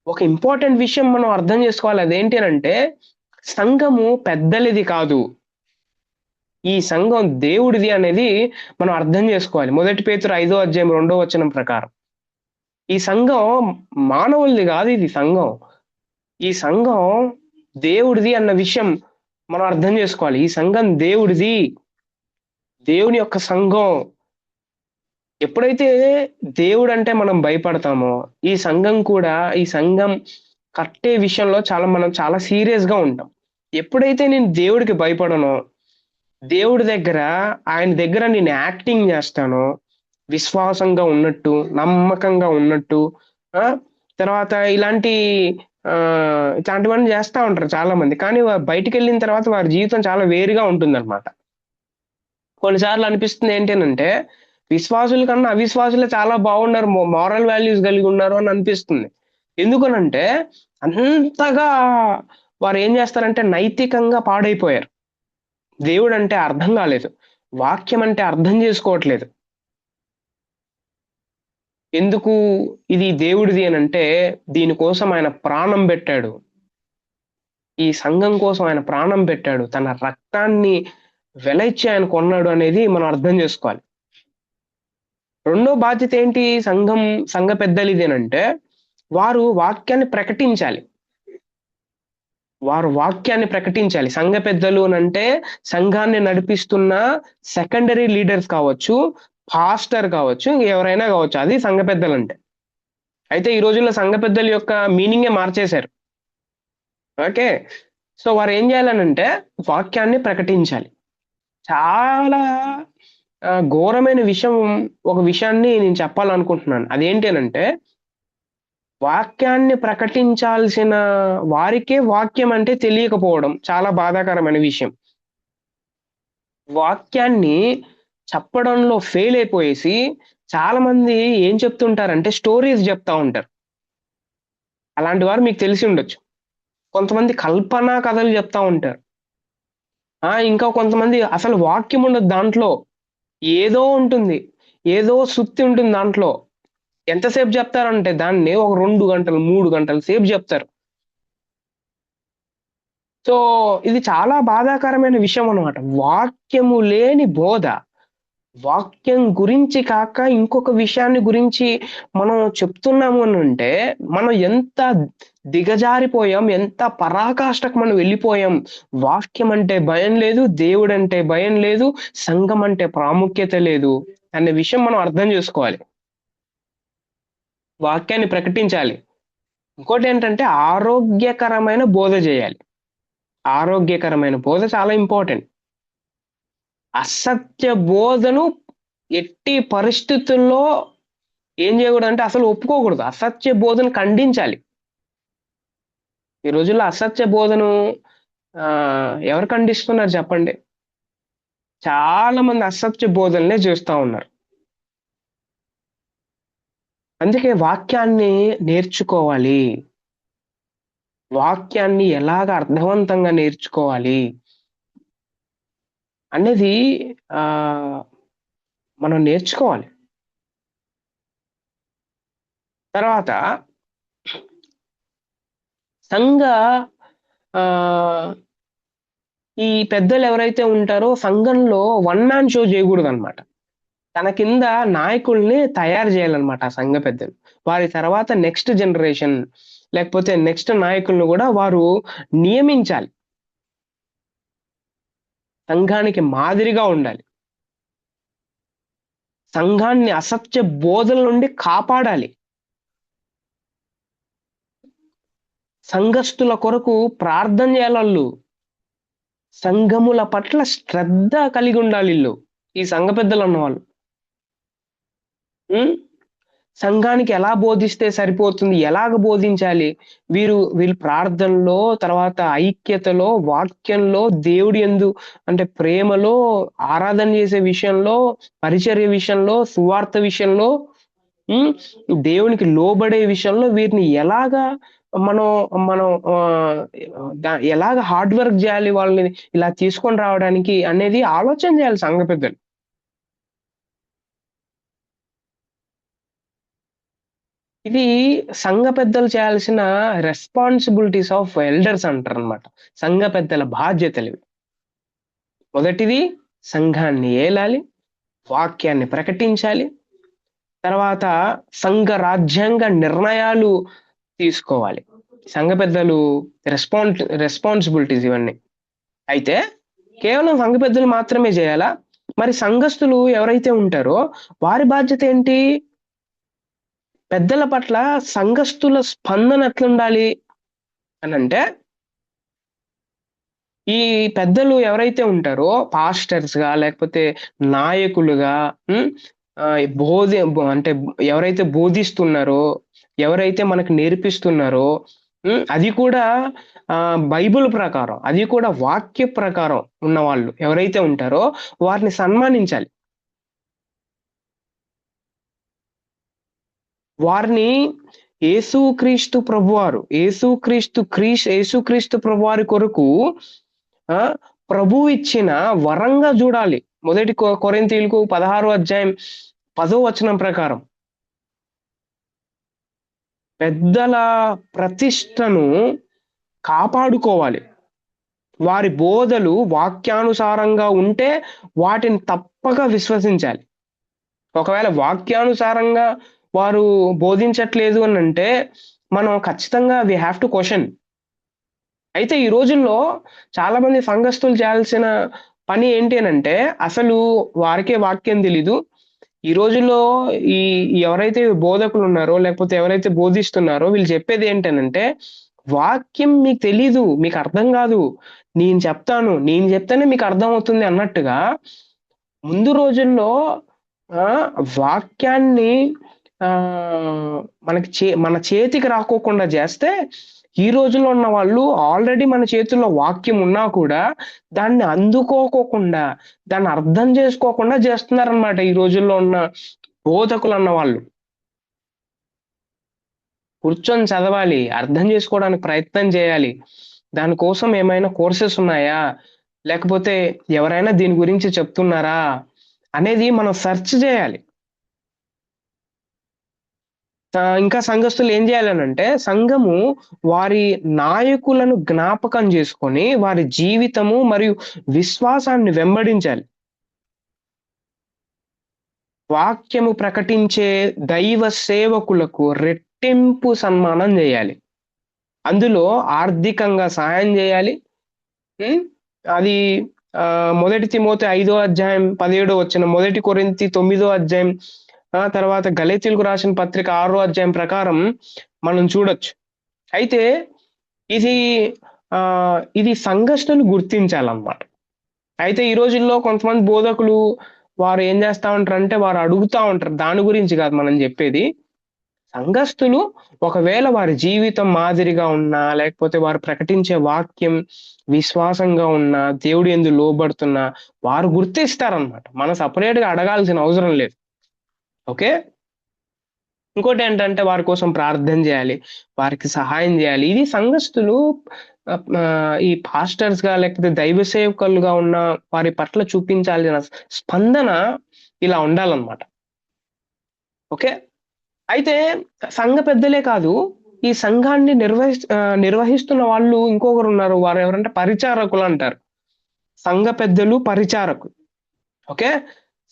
ఒక ఇంపార్టెంట్ విషయం మనం అర్థం చేసుకోవాలి. అదేంటి అంటే సంఘము పెద్దలిది కాదు, ఈ సంఘం దేవుడిది అనేది మనం అర్థం చేసుకోవాలి. 1 పేతురు 5వ అధ్యాయం 2వ వచనం ప్రకారం ఈ సంఘం మానవులది కాదు, ఇది సంఘం. ఈ సంఘం దేవుడిది అన్న విషయం మనం అర్థం చేసుకోవాలి. ఈ సంఘం దేవుడిది, దేవుని యొక్క సంఘం. ఎప్పుడైతే దేవుడు అంటే మనం భయపడతామో ఈ సంఘం కూడా, ఈ సంఘం కట్టే విషయంలో మనం చాలా సీరియస్ గా ఉంటాం. ఎప్పుడైతే నేను దేవుడికి భయపడనో, దేవుడి దగ్గర ఆయన దగ్గర నేను యాక్టింగ్ చేస్తానో, విశ్వాసంగా ఉన్నట్టు, నమ్మకంగా ఉన్నట్టు, తర్వాత ఇట్లాంటివన్నీ చేస్తూ ఉంటారు చాలా మంది. కానీ బయటికి వెళ్ళిన తర్వాత వారి జీవితం చాలా వేరుగా ఉంటుందన్నమాట. కొన్నిసార్లు అనిపిస్తుంది ఏంటంటే విశ్వాసుల కన్నా అవిశ్వాసులే చాలా బాగున్నారు, మారల్ వాల్యూస్ కలిగి ఉన్నారు అని అనిపిస్తుంది. ఎందుకనంటే అంతగా వారు ఏం చేస్తారంటే నైతికంగా పాడైపోయారు. దేవుడు అంటే అర్థం కాలేదు, వాక్యం అంటే అర్థం చేసుకోవట్లేదు. ఎందుకు ఇది దేవుడిది అని అంటే దీనికోసం ఆయన ప్రాణం పెట్టాడు, ఈ సంఘం కోసం ఆయన ప్రాణం పెట్టాడు, తన రక్తాన్ని వెలైచ్చి ఆయన కొన్నాడు అనేది మనం అర్థం చేసుకోవాలి. రెండో బాధ్యత ఏంటి సంఘ పెద్దలిదేనంటే వారు వాక్యాన్ని ప్రకటించాలి. సంఘ పెద్దలు అంటే సంఘాన్ని నడిపిస్తున్న సెకండరీ లీడర్స్ కావచ్చు, పాస్టర్ కావచ్చు, ఎవరైనా కావచ్చు, అది సంఘ పెద్దలు అంటే. అయితే ఈ రోజుల్లో సంఘ పెద్దల యొక్క మీనింగే మార్చేశారు. ఓకే, సో వారు ఏం చేయాలనంటే వాక్యాన్ని ప్రకటించాలి. చాలా ఘోరమైన ఒక విషయాన్ని నేను చెప్పాలనుకుంటున్నాను. అదేంటి అనంటే వాక్యాన్ని ప్రకటించాల్సిన వారికే వాక్యం అంటే తెలియకపోవడం చాలా బాధాకరమైన విషయం. వాక్యాన్ని చెప్పడంలో ఫెయిల్ అయిపోయేసి చాలా మంది ఏం చెప్తుంటారంటే స్టోరీస్ చెప్తా ఉంటారు. అలాంటి వారు మీకు తెలిసి ఉండొచ్చు. కొంతమంది కల్పనా కథలు చెప్తా ఉంటారు. ఇంకా కొంతమంది అసలు వాక్యం ఉండదు, దాంట్లో ఏదో ఉంటుంది, ఏదో సుత్తి ఉంటుంది దాంట్లో. ఎంతసేపు చెప్తారంటే దాన్ని ఒక 2 గంటలు 3 గంటల సేపు చెప్తారు. సో ఇది చాలా బాధాకరమైన విషయం అన్నమాట. వాక్యము లేని బోధ, వాక్యం గురించి కాక ఇంకొక విషయాన్ని గురించి మనం చెప్తున్నాము అని అంటే మనం ఎంత దిగజారిపోయాం, ఎంత పరాకాష్ఠకు మనం వెళ్ళిపోయాం. వాక్యం అంటే భయం లేదు, దేవుడు అంటే భయం లేదు, సంఘం అంటే ప్రాముఖ్యత లేదు అనే విషయం మనం అర్థం చేసుకోవాలి. వాక్యాన్ని ప్రకటించాలి. ఇంకోటి ఏంటంటే ఆరోగ్యకరమైన బోధ చేయాలి. ఆరోగ్యకరమైన బోధ చాలా ఇంపార్టెంట్. అసత్య బోధను ఎట్టి పరిస్థితుల్లో ఏం చేయకూడదు అంటే అసలు ఒప్పుకోకూడదు. అసత్య బోధను ఖండించాలి. ఈ రోజుల్లో అసత్య బోధను ఎవరు ఖండిస్తున్నారు చెప్పండి? చాలా మంది అసత్య బోధనలే చేస్తూ ఉన్నారు. అందుకే వాక్యాన్ని నేర్చుకోవాలి. వాక్యాన్ని ఎలాగ అర్థవంతంగా నేర్చుకోవాలి అనేది మనం నేర్చుకోవాలి. తర్వాత ఈ పెద్దలు ఎవరైతే ఉంటారో సంఘంలో వన్ మ్యాన్ షో చేయకూడదు అనమాట. తన కింద నాయకుల్ని తయారు చేయాలన్నమాట ఆ సంఘ పెద్దలు. వారి తర్వాత నెక్స్ట్ జనరేషన్ లేకపోతే నెక్స్ట్ నాయకులను కూడా వారు నియమించాలి. సంఘానికి మాదిరిగా ఉండాలి. సంఘాన్ని అసత్య బోధల నుండి కాపాడాలి. సంఘస్థుల కొరకు ప్రార్థన చేయాలి. సంఘముల పట్ల శ్రద్ధ కలిగి ఉండాలి వీళ్ళు, ఈ సంఘ పెద్దలు అన్నవాళ్ళు. ఉం? సంఘానికి ఎలా బోధిస్తే సరిపోతుంది, ఎలాగ బోధించాలి? వీళ్ళు ప్రార్థనలో, తర్వాత ఐక్యతలో, వాక్యంలో, దేవుడి యందు అంటే ప్రేమలో, ఆరాధన చేసే విషయంలో, పరిచర్య విషయంలో, సువార్త విషయంలో, ఉం? దేవునికి లోబడే విషయంలో వీరిని ఎలాగా మనం మనం ఎలాగ హార్డ్ వర్క్ చేయాలి వాళ్ళని ఇలా తీసుకొని రావడానికి అనేది ఆలోచన చేయాలి సంఘ పెద్దలు. ఇది సంఘ పెద్దలు చేయాల్సిన రెస్పాన్సిబిలిటీస్ ఆఫ్ ఎల్డర్స్ అంటారు అనమాట. సంఘ పెద్దల బాధ్యతలు ఇవి. మొదటిది సంఘాన్ని ఏలాలి, వాక్యాన్ని ప్రకటించాలి, తర్వాత సంఘ రాజ్యాంగ నిర్ణయాలు తీసుకోవాలి. సంఘ పెద్దలు రెస్పాన్సిబిలిటీస్ ఇవన్నీ. అయితే కేవలం సంఘ పెద్దలు మాత్రమే చేయాలా? మరి సంఘస్థులు ఎవరైతే ఉంటారో వారి బాధ్యత ఏంటి? పెద్దల పట్ల సంఘస్థుల స్పందన ఎట్లుండాలి అని అంటే, ఈ పెద్దలు ఎవరైతే ఉంటారో పాస్టర్స్ గా లేకపోతే నాయకులుగా, అంటే ఎవరైతే బోధిస్తున్నారో, ఎవరైతే మనకు నేర్పిస్తున్నారో, అది కూడా బైబిల్ ప్రకారం, అది కూడా వాక్య ప్రకారం ఉన్న వాళ్ళు ఎవరైతే ఉంటారో వారిని సన్మానించాలి. వారిని యేసుక్రీస్తు ప్రభువారు యేసుక్రీస్తు ప్రభువారి కొరకు ప్రభు ఇచ్చిన వరంగా చూడాలి. మొదటి కొరింథీయులకు 16వ అధ్యాయం 10వ వచనం ప్రకారం పెద్దల ప్రతిష్టను కాపాడుకోవాలి. వారి బోధలు వాక్యానుసారంగా ఉంటే వాటిని తప్పక విశ్వసించాలి. ఒకవేళ వాక్యానుసారంగా వారు బోధించట్లేదు అని అంటే మనం ఖచ్చితంగా వి హ్యావ్ టు క్వశ్చన్. అయితే ఈ రోజుల్లో చాలా మంది సంఘస్థులు చేయాల్సిన పని ఏంటి అని అంటే, అసలు వారికే వాక్యం తెలీదు. ఈ రోజుల్లో ఈ ఎవరైతే బోధకులు ఉన్నారో లేకపోతే ఎవరైతే బోధిస్తున్నారో వీళ్ళు చెప్పేది ఏంటనంటే, వాక్యం మీకు తెలీదు, మీకు అర్థం కాదు, నేను చెప్తేనే మీకు అర్థం అవుతుంది అన్నట్టుగా ముందు రోజుల్లో వాక్యాన్ని మన చేతికి రాకోకుండా చేస్తే, ఈ రోజుల్లో ఉన్న వాళ్ళు ఆల్రెడీ మన చేతుల్లో వాక్యం ఉన్నా కూడా దాన్ని అందుకోకోకుండా, దాన్ని అర్థం చేసుకోకుండా చేస్తున్నారనమాట ఈ రోజుల్లో ఉన్న బోధకులు అన్న వాళ్ళు. కూర్చొని చదవాలి, అర్థం చేసుకోవడానికి ప్రయత్నం చేయాలి. దానికోసం ఏమైనా కోర్సెస్ ఉన్నాయా, లేకపోతే ఎవరైనా దీని గురించి చెప్తున్నారా అనేది మనం సెర్చ్ చేయాలి. ఇంకా సంఘస్థులు ఏం చేయాలనంటే, సంఘము వారి నాయకులను జ్ఞాపకం చేసుకొని వారి జీవితము మరియు విశ్వాసాన్ని వెంబడించాలి. వాక్యము ప్రకటించే దైవ సేవకులకు రెట్టింపు సన్మానం చేయాలి. అందులో ఆర్థికంగా సహాయం చేయాలి. అది మొదటి తిమోతి 5వ అధ్యాయం 17వ వచనం, మొదటి కొరింథీ 9వ అధ్యాయం, తర్వాత గలతీయులకు రాసిన పత్రిక 6వ అధ్యాయం ప్రకారం మనం చూడొచ్చు. అయితే ఇది సంఘస్థులు గుర్తించాలన్నమాట. అయితే ఈ రోజుల్లో కొంతమంది బోధకులు వారు ఏం చేస్తా ఉంటారంటే, వారు అడుగుతా ఉంటారు. దాని గురించి కాదు మనం చెప్పేది. సంఘస్థులు ఒకవేళ వారి జీవితం మాదిరిగా ఉన్నా, లేకపోతే వారు ప్రకటించే వాక్యం విశ్వాసంగా ఉన్నా, దేవుడి యందు లోబడుతున్నా వారు గుర్తిస్తారనమాట. మనం సపరేట్ గా అడగాల్సిన అవసరం లేదు. ఓకే. ఇంకోటి ఏంటంటే, వారి కోసం ప్రార్థన చేయాలి, వారికి సహాయం చేయాలి. ఇది సంఘస్థులు ఈ పాస్టర్స్ గా లేకపోతే దైవ సేవకులుగా ఉన్న వారి పట్ల చూపించాల్సిన స్పందన ఇలా ఉండాలన్నమాట. ఓకే. అయితే సంఘ పెద్దలే కాదు, ఈ సంఘాన్ని నిర్వహిస్తున్న వాళ్ళు ఇంకొకరు ఉన్నారు. వారు ఎవరంటే పరిచారకులు అంటారు. సంఘ పెద్దలు, పరిచారకులు. ఓకే.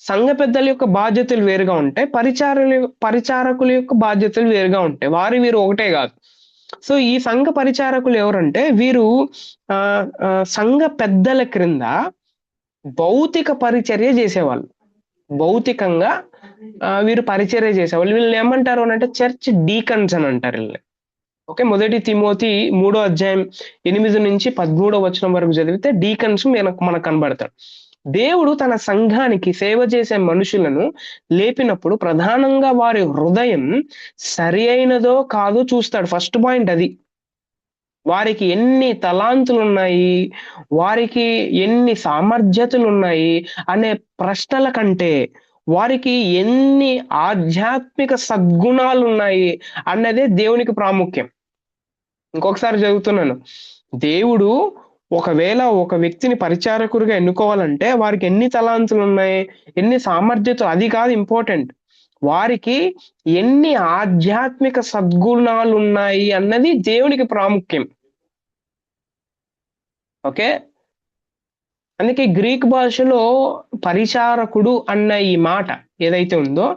సంఘ పెద్దల యొక్క బాధ్యతలు వేరుగా ఉంటాయి, పరిచారకుల యొక్క బాధ్యతలు వేరుగా ఉంటాయి. వీరు ఒకటే కాదు. సో ఈ సంఘ పరిచారకులు ఎవరంటే వీరు సంఘ పెద్దల క్రింద భౌతిక పరిచర్య చేసేవాళ్ళు. భౌతికంగా వీరు పరిచర్య చేసేవాళ్ళు. వీళ్ళని ఏమంటారు అనంటే చర్చ్ డీకన్స్ అని అంటారు వీళ్ళని. ఓకే, 1 తిమోతి 3వ అధ్యాయం 8-13 వచనం వరకు చదివితే డీకన్స్ మనకు కనబడతాడు. దేవుడు తన సంఘానికి సేవ చేసే మనుషులను లేపినప్పుడు ప్రధానంగా వారి హృదయం సరి అయినదో కాదో చూస్తాడు. ఫస్ట్ పాయింట్ అది. వారికి ఎన్ని తలాంతులు ఉన్నాయి, వారికి ఎన్ని సామర్థ్యతలు ఉన్నాయి అనే ప్రశ్నల కంటే వారికి ఎన్ని ఆధ్యాత్మిక సద్గుణాలు ఉన్నాయి అన్నదే దేవునికి ప్రాముఖ్యం. ఇంకొకసారి చదువుతున్నాను. దేవుడు ఒకవేళ ఒక వ్యక్తిని పరిచారకుడిగా ఎన్నుకోవాలంటే వారికి ఎన్ని తలాంతులు ఉన్నాయి, ఎన్ని సామర్థ్యతలు, అది కాదు ఇంపార్టెంట్. వారికి ఎన్ని ఆధ్యాత్మిక సద్గుణాలు ఉన్నాయి అన్నది దేవునికి ప్రాముఖ్యం. ఓకే, అందుకే గ్రీక్ భాషలో పరిచారకుడు అన్న ఈ మాట ఏదైతే ఉందో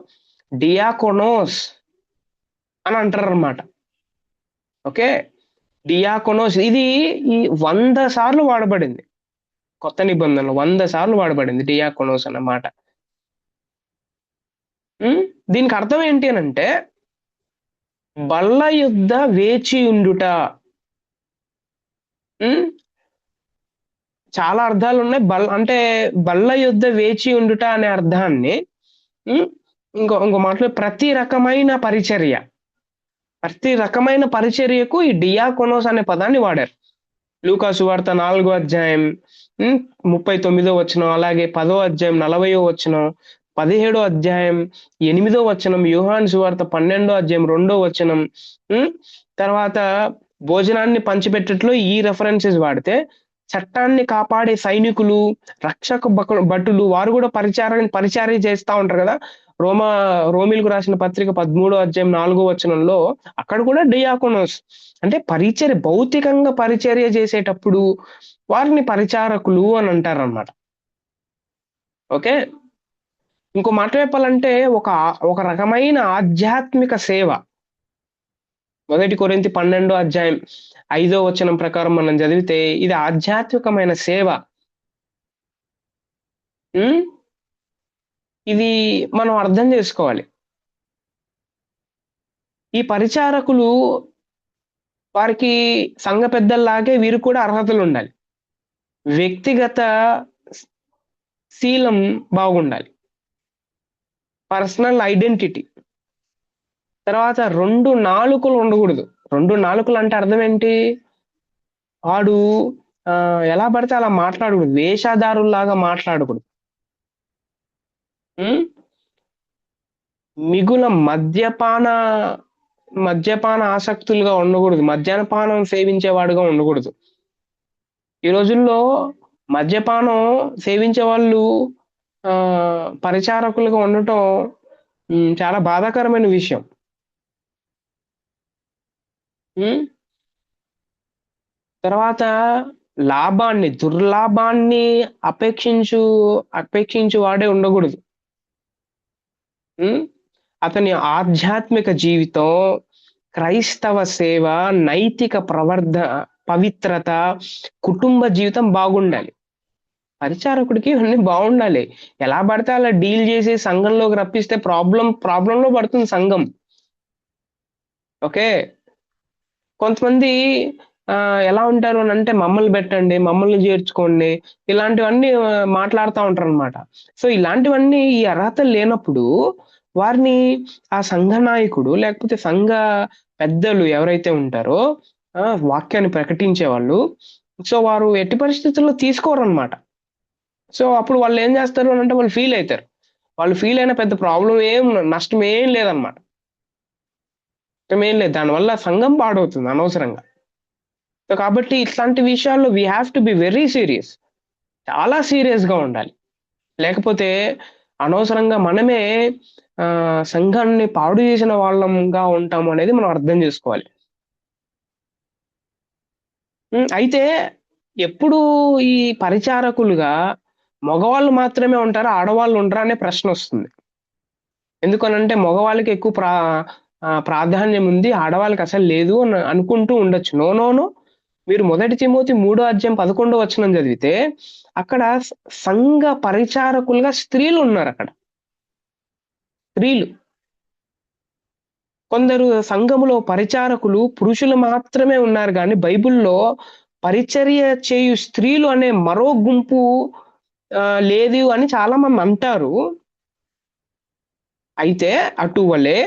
డియాకోనోస్ అని అంటారు అన్నమాట. ఓకే, డియాకోనోస్ ఇది ఈ 100 సార్లు వాడబడింది. కొత్త నిబంధనలు 100 సార్లు వాడబడింది డియాకోనోస్ అన్న మాట. దీనికి అర్థం ఏంటి అనంటే బల్ల యుద్ధ వేచి ఉండుట. చాలా అర్థాలు ఉన్నాయి. అంటే బల్ల యుద్ధ వేచి ఉండుట అనే అర్థాన్ని ఇంకో మాటలో ప్రతి రకమైన పరిచర్యకు ఈ డియాకోనోస్ అనే పదాన్ని వాడారు. లూకా సువార్త 4వ అధ్యాయం 39వ వచనం, అలాగే 10వ అధ్యాయం 40వ వచనం, 17వ అధ్యాయం 8వ వచనం, యోహాను సువార్త 12వ అధ్యాయం 2వ వచనం, తర్వాత భోజనాన్ని పంచిపెట్టట్లో ఈ రెఫరెన్సెస్ వాడితే చట్టాన్ని కాపాడే సైనికులు, రక్షక భటులు వారు కూడా పరిచారం చేస్తా ఉంటారు కదా. రోమిలకు రాసిన పత్రిక 13వ అధ్యాయం 4వ వచనంలో అక్కడ కూడా డియాకోనోస్ అంటే భౌతికంగా పరిచర్య చేసేటప్పుడు వారిని పరిచారకులు అని అంటారు అన్నమాట. ఓకే, ఇంకో మాట చెప్పాలంటే ఒక రకమైన ఆధ్యాత్మిక సేవ. 1 కొరింథీ 12వ అధ్యాయం 5వ వచనం ప్రకారం మనం చదివితే ఇది ఆధ్యాత్మికమైన సేవ. ఇది మనం అర్థం చేసుకోవాలి. ఈ పరిచారకులు వారికి సంఘ పెద్దల్లాగే వీరు కూడా అర్హతలు ఉండాలి. వ్యక్తిగత శీలం బాగుండాలి, పర్సనల్ ఐడెంటిటీ. తర్వాత 2 నాలుకలు ఉండకూడదు. 2 నాలుకలు అంటే అర్థం ఏంటి? వాడు ఎలా పడితే అలా మాట్లాడకూడదు, వేషధారుల్లాగా మాట్లాడకూడదు. మిగుల మద్యపాన ఆసక్తులుగా ఉండకూడదు, మద్యపానం సేవించేవాడుగా ఉండకూడదు. ఈ రోజుల్లో మద్యపానం సేవించే వాళ్ళు పరిచారకులుగా ఉండటం చాలా బాధాకరమైన విషయం. తర్వాత దుర్లాభాన్ని అపేక్షించు వాడే ఉండకూడదు. అతని ఆధ్యాత్మిక జీవితం, క్రైస్తవ సేవ, నైతిక పవిత్రత, కుటుంబ జీవితం బాగుండాలి. పరిచారకుడికి ఇవన్నీ బాగుండాలి. ఎలా పడితే అలా డీల్ చేసి సంఘంలోకి రప్పిస్తే ప్రాబ్లంలో పడుతుంది సంఘం. ఓకే, కొంతమంది ఎలా ఉంటారు అని అంటే మమ్మల్ని పెట్టండి, మమ్మల్ని చేర్చుకోండి, ఇలాంటివన్నీ మాట్లాడుతూ ఉంటారు అనమాట. సో ఇలాంటివన్నీ ఈ అర్హతలు లేనప్పుడు వారిని ఆ సంఘ నాయకుడు లేకపోతే సంఘ పెద్దలు ఎవరైతే ఉంటారో వాక్యాన్ని ప్రకటించే వాళ్ళు, సో వారు ఎట్టి పరిస్థితుల్లో తీసుకోరు అనమాట. సో అప్పుడు వాళ్ళు ఏం చేస్తారు అని అంటే వాళ్ళు ఫీల్ అవుతారు. వాళ్ళు ఫీల్ అయిన పెద్ద నష్టం ఏం లేదనమాట. దానివల్ల సంఘం పాడవుతుంది అనవసరంగా. సో కాబట్టి ఇట్లాంటి విషయాల్లో we have to be very serious, చాలా సీరియస్గా ఉండాలి. లేకపోతే అనవసరంగా మనమే సంఘాన్ని పాడు చేసిన వాళ్ళంగా ఉంటాము అనేది మనం అర్థం చేసుకోవాలి. అయితే ఎప్పుడు ఈ పరిచారకులుగా మగవాళ్ళు మాత్రమే ఉంటారా, ఆడవాళ్ళు ఉండరా అనే ప్రశ్న వస్తుంది. ఎందుకనంటే మగవాళ్ళకి ఎక్కువ ప్రాధాన్యం ఉంది. ఆడవాళ్ళకి అసలు లేదు అని అనుకుంటూ ఉండొచ్చు. No, no, no. మీరు 1 తిమోతి 3 అధ్యాయం 11 చదివితే అక్కడ సంఘ పరిచారకులుగా స్త్రీలున్నారక్కడ. స్త్రీలు. కొందరు సంఘములో పరిచారకులు పురుషులు మాత్రమే ఉన్నారు గానీ, బైబిల్‌లో పరిచర్య చేయు స్త్రీలు అనే మరో గుంపు లేదు అని చాలామంది అంటారు. అయితే అటువలే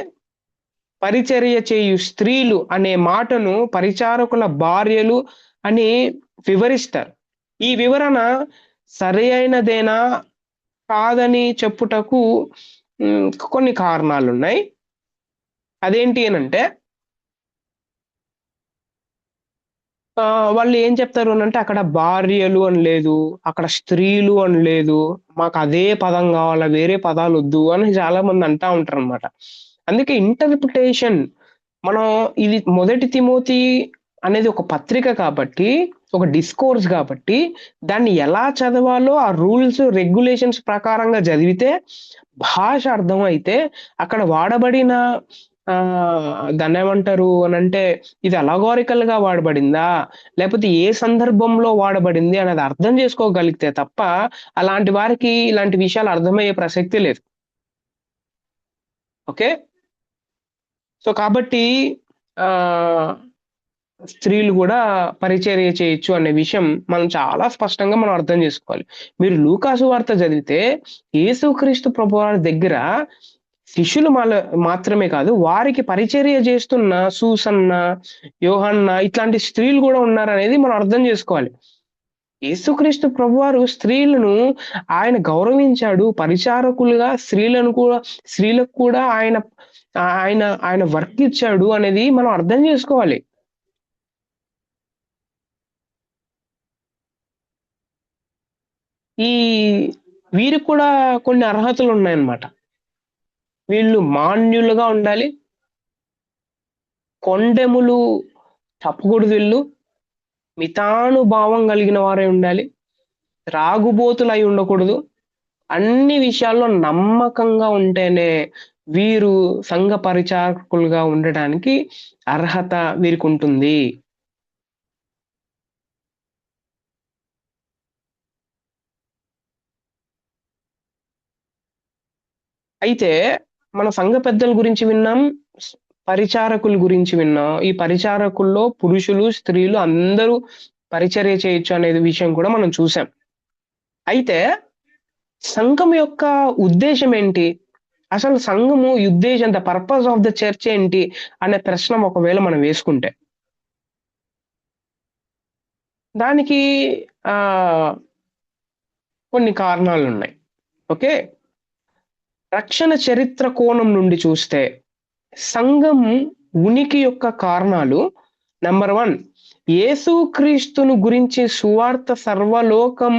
పరిచర్య చేయు స్త్రీలు అనే మాటను పరిచారకుల భార్యలు అని వివరిస్తారు. ఈ వివరణ సరియైనదేనా? కాదని చెప్పుటకు కొన్ని కారణాలున్నాయి. అదేంటి అనంటే వాళ్ళు ఏం చెప్తారు అనంటే అక్కడ భార్యలు అని లేదు. అక్కడ స్త్రీలు అని లేదు. మాకదే పదం గావాలా, వేరే పదాలొద్దు అని చాలామంది అంటా ఉంటారనమాట. అందుకే ఇంటర్ప్రిటేషన్ మనం ఇది 1 తిమోతి అనేది ఒక పత్రిక కాబట్టి, ఒక డిస్కోర్స్ గాబట్టి, దాన్ని ఎలా చదవాలో ఆ రూల్స్, రెగ్యులేషన్స్ ప్రకారంగా చదివితే భాష అర్థమైతే, అక్కడ వాడబడిన దాన్నేమంటారు అనంటే, ఇది అలగోరికల్‌గా వాడబడిందా? లేపోతే ఏ సందర్భంలో వాడబడింది అనేది అర్థం చేసుకోగలిగితే తప్ప, అలాంటి వారికి ఇలాంటి విషయాలు అర్థమయ్యే ప్రసక్తి లేదు. ఓకే. సో, కాబట్టి ఆహ్, స్త్రీలు గూడా పరిచర్య చేయొచ్చు అనే విషయం చాలా స్పష్టంగా మనం అర్థం జేసుకోవాలి. మీరు లూకాసు వార్త చదివితే యేసుక్రీస్తు ప్రభువారి దగ్గర శిష్యులు మాత్రమే కాదు, వారికి పరిచర్య జేస్తున్న సూసన్న, యోహన్న ఇట్లాంటి స్త్రీలు గూడా ఉన్నారనేది మనం అర్థం జేసుకోవాలి. యేసుక్రీస్తు ప్రభువారు స్త్రీలను ఆయన గౌరవించాడు. పరిచారకులుగా స్త్రీలకు కూడా ఆయన ఆయన ఆయన వర్క్ ఇచ్చాడు అనేది మనం అర్థం జేసుకోవాలి. ఈ వీరికి కూడా కొన్ని అర్హతలున్నాయన్నమాట. వీళ్ళు మాన్యులుగా ఉండాలి. కొండెములు చెప్పకూడదు వీళ్ళు. మితానుభావం కలిగిన వారై ఉండాలి. త్రాగుబోతులై ఉండకూడదు. అన్ని విషయాల్లో నమ్మకంగా ఉంటేనే వీరు సంఘ పరిచారకులుగా ఉండడానికి అర్హత వీరికుంటుంది. అయితే మన సంఘ పెద్దల గురించి విన్నాం. పరిచారకుల గురించి విన్నాం. ఈ పరిచారకుల్లో పురుషులు, స్త్రీలు అందరూ పరిచర్య చేయొచ్చు అనే విషయం కూడా మనం చూసాం. అయితే సంఘం యొక్క ఉద్దేశ్యం ఏంటి? అసలు సంఘము ఉద్దేశ్యం the purpose of the church ఏంటి? అనే ప్రశ్న ఒకవేళ మనం వేసుకుంటే దానికి ఆహ్, కొన్ని కారణాలున్నాయి. ఓకే. రక్షణ చరిత్ర కోణం నుండి చూస్తే సంఘం ఉనికి యొక్క కారణాలు నంబర్ 1 యేసుక్రీస్తును గురించి సువార్త సర్వలోకం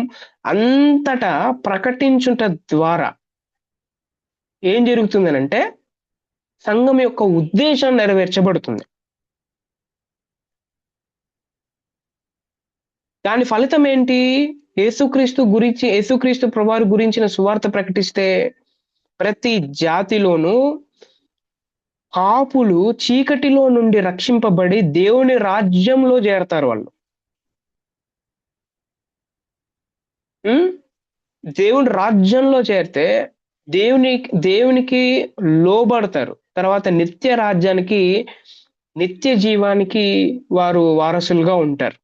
అంతటా ప్రకటించుట ద్వారా ఏం జరుగుతుందనంటే సంఘం యొక్క ఉద్దేశం నెరవేర్చబడుతుంది. దాని ఫలితం ఏంటి? యేసుక్రీస్తు ప్రభువారి గురించిన సువార్త ప్రకటిస్తే ప్రతి జాతిలోనూ పాపులు చీకటిలో నుండి రక్షింపబడి దేవుని రాజ్యంలో చేరతారు వాళ్ళు. దేవుని రాజ్యంలో చేరితే దేవునికి లోబడతారు. తర్వాత నిత్య జీవానికి వారు వారసులుగా ఉంటారు.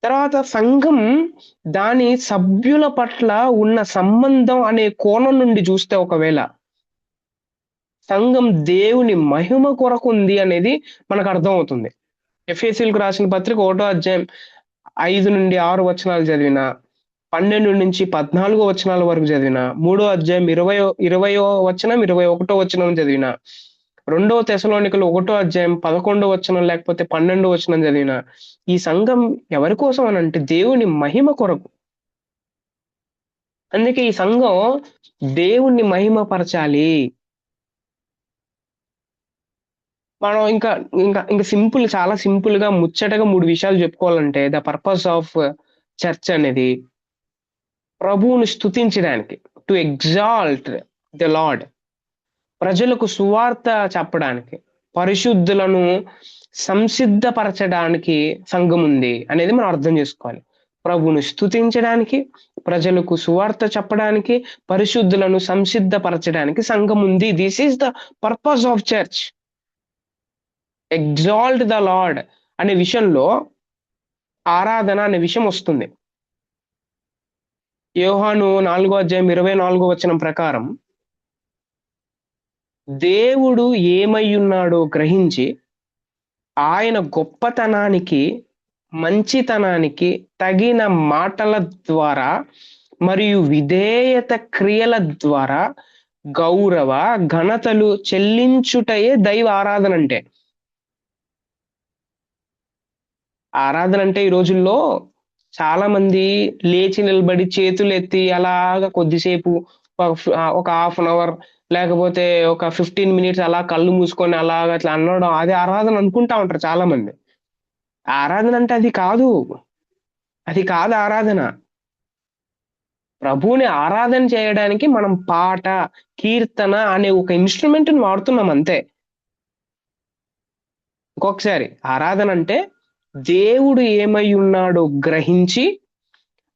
తర్వాత సంఘం దాని సభ్యుల పట్ల ఉన్న సంబంధం అనే కోణం నుండి చూస్తే ఒకవేళ సంఘం దేవుని మహిమ కొరకుంది అనేది మనకు అర్థమవుతుంది. ఎఫెసీయులకు రాసిన పత్రిక 1 అధ్యాయం 5-6 వచనాలు చదివినా, 12-14 వచనాల వరకు చదివినా, 3 అధ్యాయం 20వ వచనం, 21వ వచనం చదివినా, 2 తెస్సలోనికలు 1 అధ్యాయం 11వ వచనం లేకపోతే 12వ వచనం చదివినా, ఈ సంఘం ఎవరి కోసం అనంటే దేవుని మహిమ కొరకు. అందుకే ఈ సంఘం దేవుణ్ణి మహిమపరచాలి. మనం ఇంకా చాలా సింపుల్‌గా ముచ్చటగా 3 విషయాలు చెప్పుకోవాలంటే ద పర్పస్ ఆఫ్ చర్చ్ అనేది ప్రభువుని స్తుతించడానికి. To exalt the lord. ప్రజలకు సువార్త చెప్పడానికి, పరిశుద్ధులను సంసిద్ధపరచడానికి సంఘం ఉంది అనేది మనం అర్థం చేసుకోవాలి. ప్రభువును స్తుతించడానికి, ప్రజలకు సువార్త చెప్పడానికి, పరిశుద్ధులను సంసిద్ధపరచడానికి సంఘం ఉంది. This is the purpose of church. Exalt the lord అనే విషయంలో ఆరాధన అనే విషయం వస్తుంది. యోహాను 4:24 ప్రకారం దేవుడు ఏమై ఉన్నాడో గ్రహించి ఆయన గొప్పతనానికి, మంచితనానికి తగిన మాటల ద్వారా మరియు విధేయత క్రియల ద్వారా గౌరవ ఘనతలు చెల్లించుటయే దైవ ఆరాధన అంటే. ఆరాధన అంటే ఈ రోజుల్లో చాలా మంది లేచి నిలబడి చేతులు ఎత్తి అలాగా కొద్దిసేపు ఒక హాఫ్ అన్ అవర్ లేకపోతే ఒక 15 మినిట్స్ అలా కళ్ళు మూసుకొని అలాగా అట్లా అనడం, అది ఆరాధన అనుకుంటా ఉంటారు చాలా మంది. ఆరాధన అంటే అది కాదు. అది కాదు ఆరాధన. ప్రభువుని ఆరాధన చేయడానికి మనం పాట, కీర్తన అనే ఒక ఇన్స్ట్రుమెంట్ ని వాడుతున్నాం అంతే. ఇంకొకసారి, ఆరాధన అంటే దేవుడు ఏమై ఉన్నాడో గ్రహించి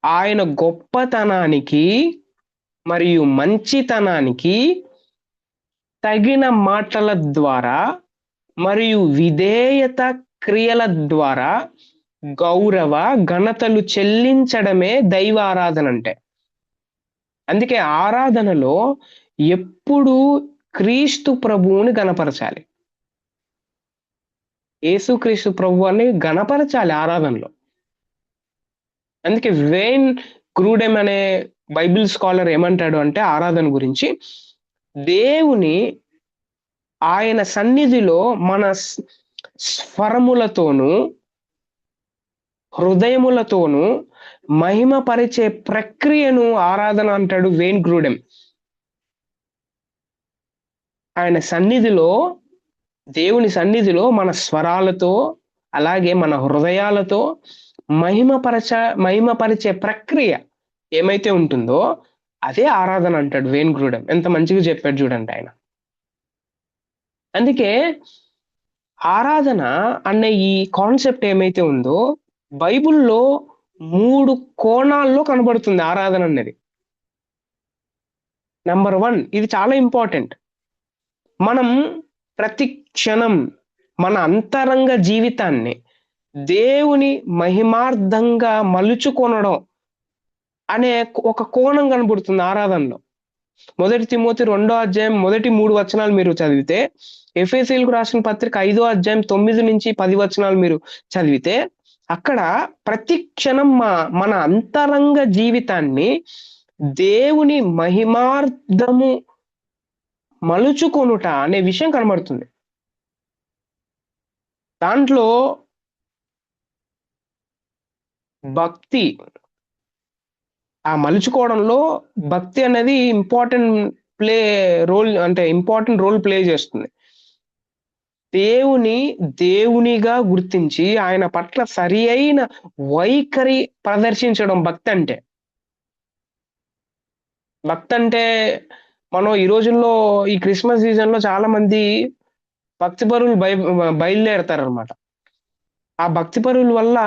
ఆయన గొప్పతనానికి మరియు మంచితనానికి తగిన మాటల ద్వారా మరియు విధేయత క్రియల ద్వారా గౌరవ ఘనతలు చెల్లించడమే దైవ ఆరాధన అంటే. అందుకే ఆరాధనలో ఎప్పుడు క్రీస్తు ప్రభువుని గణపరచాలి, యేసుక్రీస్తు ప్రభువుని గణపరచాలి ఆరాధనలో. అందుకే వేన్ గ్రూడెమ్ అనే బైబిల్ స్కాలర్ ఏమంటాడు అంటే ఆరాధన గురించి, దేవుని ఆయన సన్నిధిలో మన స్వరములతోనూ హృదయములతోనూ మహిమపరిచే ప్రక్రియను ఆరాధన అంటాడు వేన్ గ్రూడెమ్. ఆయన సన్నిధిలో, దేవుని సన్నిధిలో మన స్వరాలతో అలాగే మన హృదయాలతో మహిమపరిచే ప్రక్రియ ఏమైతే ఉంటుందో అదే ఆరాధన అంటాడు వేన్ గ్రూడెమ్. ఎంత మంచిగా చెప్పాడు చూడండి ఆయన. అందుకే ఆరాధన అనే ఈ కాన్సెప్ట్ ఏమైతే ఉందో బైబిల్లో 3 కోణాల్లో కనబడుతుంది ఆరాధన అనేది. నంబర్ 1, ఇది చాలా ఇంపార్టెంట్. మనం ప్రతి క్షణం మన అంతరంగ జీవితాన్ని దేవుని మహిమార్థంగా మలుచుకొనడం అనే ఒక కోణం కనబడుతుంది ఆరాధనలో. 1 తిమోతి 2వ అధ్యాయం మొదటి 3 వచనాలు మీరు చదివితే, ఎఫెసీయులకు రాసిన పత్రిక 5వ అధ్యాయం 9-10 వచనాలు మీరు చదివితే, అక్కడ ప్రతి క్షణం మన అంతరంగ జీవితాన్ని దేవుని మహిమార్థము మలుచుకొనుట అనే విషయం కనబడుతుంది. దాంట్లో భక్తి, ఆ మలుచుకోవడంలో భక్తి అనేది ఇంపార్టెంట్ రోల్ ప్లే చేస్తుంది. దేవునిగా గుర్తించి ఆయన పట్ల సరి అయిన వైఖరి ప్రదర్శించడం భక్తి అంటే. భక్తి అంటే మనం ఈ రోజుల్లో ఈ క్రిస్మస్ సీజన్ లో చాలా మంది భక్తి పరులు బయలుదేరతారనమాట. ఆ భక్తి పరుల వల్ల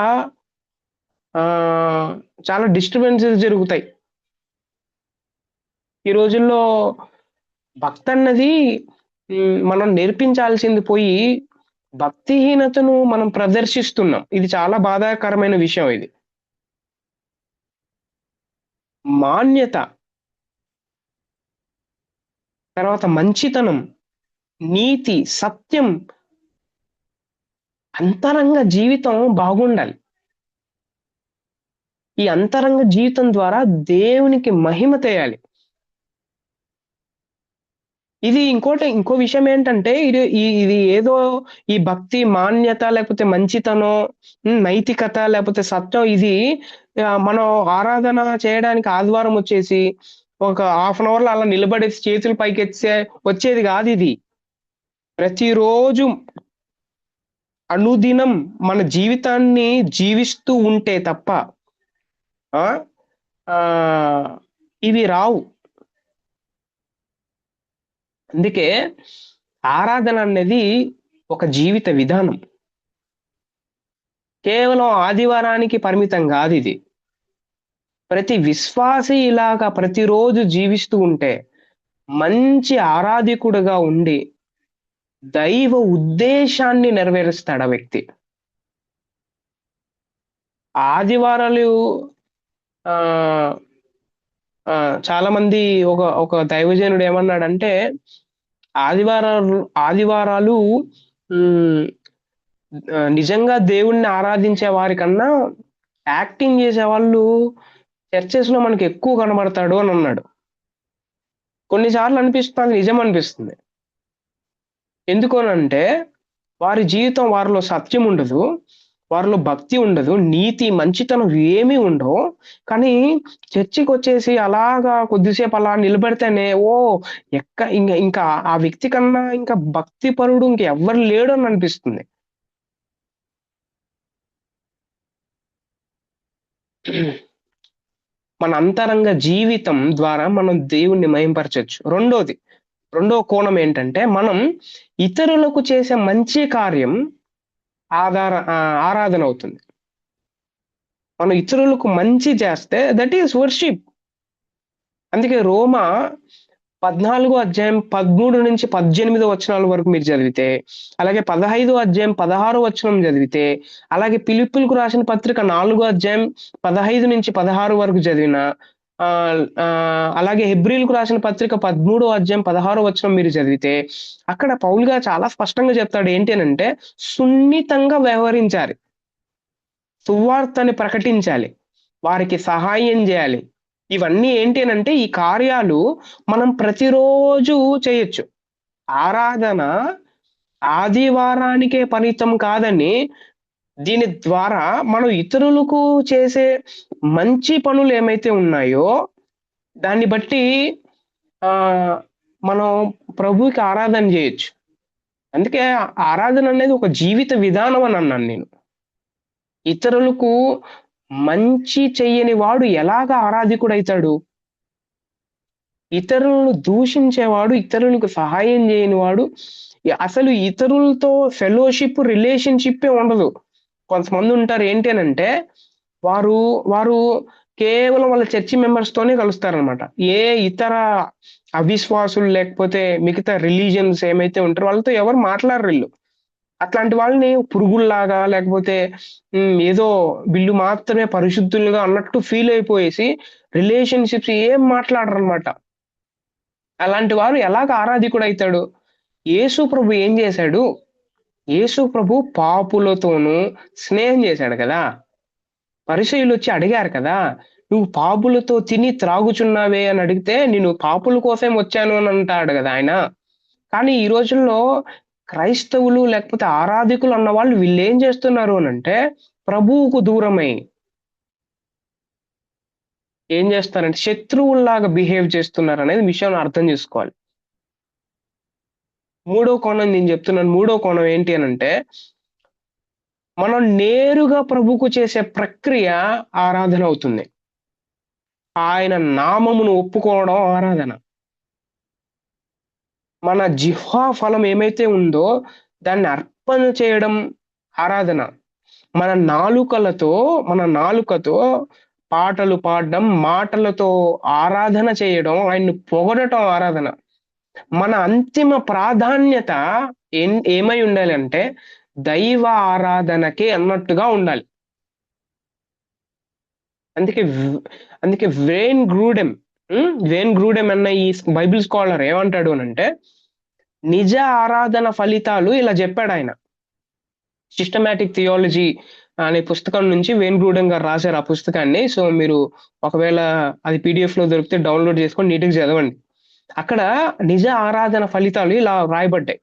చాలా డిస్టర్బెన్సెస్ జరుగుతాయి. ఈ రోజుల్లో భక్తి అన్నది మనం నేర్పించాల్సింది పోయి భక్తిహీనతను మనం ప్రదర్శిస్తున్నాం. ఇది చాలా బాధాకరమైన విషయం. ఇది మాన్యత, తర్వాత మంచితనం, నీతి, సత్యం, అంతరంగ జీవితం బాగుండాలి. ఈ అంతరంగ జీవితం ద్వారా దేవునికి మహిమ తేయాలి. ఇది ఇంకో విషయం ఏంటంటే, ఇది ఏదో ఈ భక్తి, మాన్యత, లేకపోతే మంచితనం, నైతికత, లేకపోతే సత్యం, ఇది మనం ఆరాధన చేయడానికి ఆదివారం వచ్చేసి ఒక హాఫ్ అన్ అవర్ లో అలా నిలబడేసి చేతులు పైకెత్తే వచ్చేది కాదు. ఇది ప్రతిరోజు అనుదినం మన జీవితాన్ని జీవిస్తూ ఉంటే తప్ప ఇవి రావు. అందుకే ఆరాధన అనేది ఒక జీవిత విధానం. కేవలం ఆదివారానికి పరిమితం కాదు ఇది. ప్రతి విశ్వాసి ఇలాగా ప్రతిరోజు జీవిస్తూ ఉంటే మంచి ఆరాధికుడుగా ఉండి దైవ ఉద్దేశాన్ని నెరవేరుస్తాడు ఆ వ్యక్తి. ఆదివారాలు ఆ ఆ చాలా మంది ఒక ఒక దైవజనుడు ఏమన్నాడంటే ఆదివారాలు ఉమ్, నిజంగా దేవుణ్ణి ఆరాధించే వారికన్నా యాక్టింగ్ చేసే వాళ్ళు చర్చెస్ లో మనకి ఎక్కువ కనబడతాడు అని అన్నాడు. కొన్నిసార్లు అనిపిస్తుంది, నిజం అనిపిస్తుంది. ఎందుకోనంటే వారి జీవితం, వారిలో సత్యం ఉండదు, వారిలో భక్తి ఉండదు, నీతి మంచితనం ఏమీ ఉండవు. కానీ చర్చికి వచ్చేసి అలాగా కొద్దిసేపు అలా నిలబడితేనే ఇంకా ఆ వ్యక్తి కన్నా ఇంకా భక్తి పరుడు ఇంకెవ్వరు లేడు అని అనిపిస్తుంది. మన అంతరంగ జీవితం ద్వారా మనం దేవుణ్ణి మహింపరచొచ్చు. రెండో కోణం ఏంటంటే మనం ఇతరులకు చేసే మంచి కార్యం ఆరాధన అవుతుంది. మనం ఇతరులకు మంచి చేస్తే దట్ ఈస్ వర్షిప్. అందుకే రోమా 14 అధ్యాయం 13-18 వచనాల వరకు మీరు చదివితే, అలాగే 15 అధ్యాయం 16 వచనం చదివితే, అలాగే ఫిలిప్పీలకు రాసిన పత్రిక 4 అధ్యాయం 15-16 వరకు చదివిన, అలాగే హెబ్రీలకు రాసిన పత్రిక 13 అధ్యాయం 16 వచనం మీరు చదివితే, అక్కడ పౌలుగా చాలా స్పష్టంగా చెప్తాడు ఏంటి అనంటే సున్నితంగా వ్యవహరించాలి, సువార్తని ప్రకటించాలి, వారికి సహాయం చేయాలి. ఇవన్నీ ఏంటి అనంటే ఈ కార్యాలు మనం ప్రతిరోజు చేయొచ్చు. ఆరాధన ఆదివారానికే పరిమితం కాదని, దీని ద్వారా మనం ఇతరులకు చేసే మంచి పనులు ఏమైతే ఉన్నాయో దాన్ని బట్టి ఆ మనం ప్రభువుకి ఆరాధన చేయొచ్చు. అందుకే ఆరాధన అనేది ఒక జీవిత విధానం అని అన్నాను నేను. ఇతరులకు మంచి చెయ్యని వాడు ఎలాగ ఆరాధికుడైతాడు? ఇతరులను దూషించేవాడు, ఇతరులకు సహాయం చేయని వాడు, అసలు ఇతరులతో ఫెలోషిప్ రిలేషన్షిప్పే ఉండదు. కొంతమంది ఉంటారు ఏంటి అనంటే వారు వారు కేవలం వాళ్ళ చర్చి మెంబర్స్ తోనే కలుస్తారనమాట. ఏ ఇతర అవిశ్వాసులు లేకపోతే మిగతా రిలీజియన్స్ ఏమైతే ఉంటారో వాళ్ళతో ఎవరు మాట్లాడరు వీళ్ళు. అట్లాంటి వాళ్ళని పురుగుల్లాగా లేకపోతే ఏదో వీళ్ళు మాత్రమే పరిశుద్ధులుగా అన్నట్టు ఫీల్ అయిపోయేసి రిలేషన్షిప్స్ ఏం మాట్లాడరు అనమాట. అలాంటి వారు ఎలాగ ఆరాధికుడు అవుతాడు? యేసు ప్రభు ఏం చేశాడు? యేసు ప్రభు పాపులతోనూ స్నేహం చేశాడు కదా. పరిసయ్యులు వచ్చి అడిగారు కదా, నువ్వు పాపులతో తిని త్రాగుచున్నావే అని అడిగితే, నేను పాపుల కోసం వచ్చాను అని అంటాడు కదా ఆయన. కానీ ఈ రోజుల్లో క్రైస్తవులు లేకపోతే ఆరాధికులు అన్న వాళ్ళు వీళ్ళు ఏం చేస్తున్నారు అని అంటే ప్రభువుకు దూరమై ఏం చేస్తారంటే శత్రువుల్లాగా బిహేవ్ చేస్తున్నారు అనేది విషయం అర్థం చేసుకోవాలి. మూడో కోణం నేను చెప్తున్నాను. మూడో కోణం ఏంటి అనంటే మనం నేరుగా ప్రభువుకు చేసే ప్రక్రియ ఆరాధన అవుతుంది. ఆయన నామమును ఒప్పుకోవడం ఆరాధన. మన జిహ్వా ఫలం ఏమైతే ఉందో దాన్ని అర్పణ చేయడం ఆరాధన. మన నాలుకతో పాటలు పాడడం, మాటలతో ఆరాధన చేయడం, ఆయన్ని పొగడటం ఆరాధన. మన అంతిమ ప్రాధాన్యత ఏమై ఉండాలి అంటే దైవ ఆరాధనకే అన్నట్టుగా ఉండాలి. అందుకే అందుకే వేన్ గ్రూడెమ్ అన్న ఈ బైబిల్ స్కాలర్ ఏమంటాడు అనంటే నిజ ఆరాధన ఫలితాలు ఇలా చెప్పాడు ఆయన. సిస్టమాటిక్ థియాలజీ అనే పుస్తకం నుంచి వేన్ గ్రూడెమ్ గారు రాశారు ఆ పుస్తకాన్ని. సో మీరు ఒకవేళ అది పీడిఎఫ్ లో దొరికితే డౌన్లోడ్ చేసుకొని నీట్గా చదవండి. అక్కడ నిజ ఆరాధన ఫలితాలు ఇలా రాయబడ్డాయి.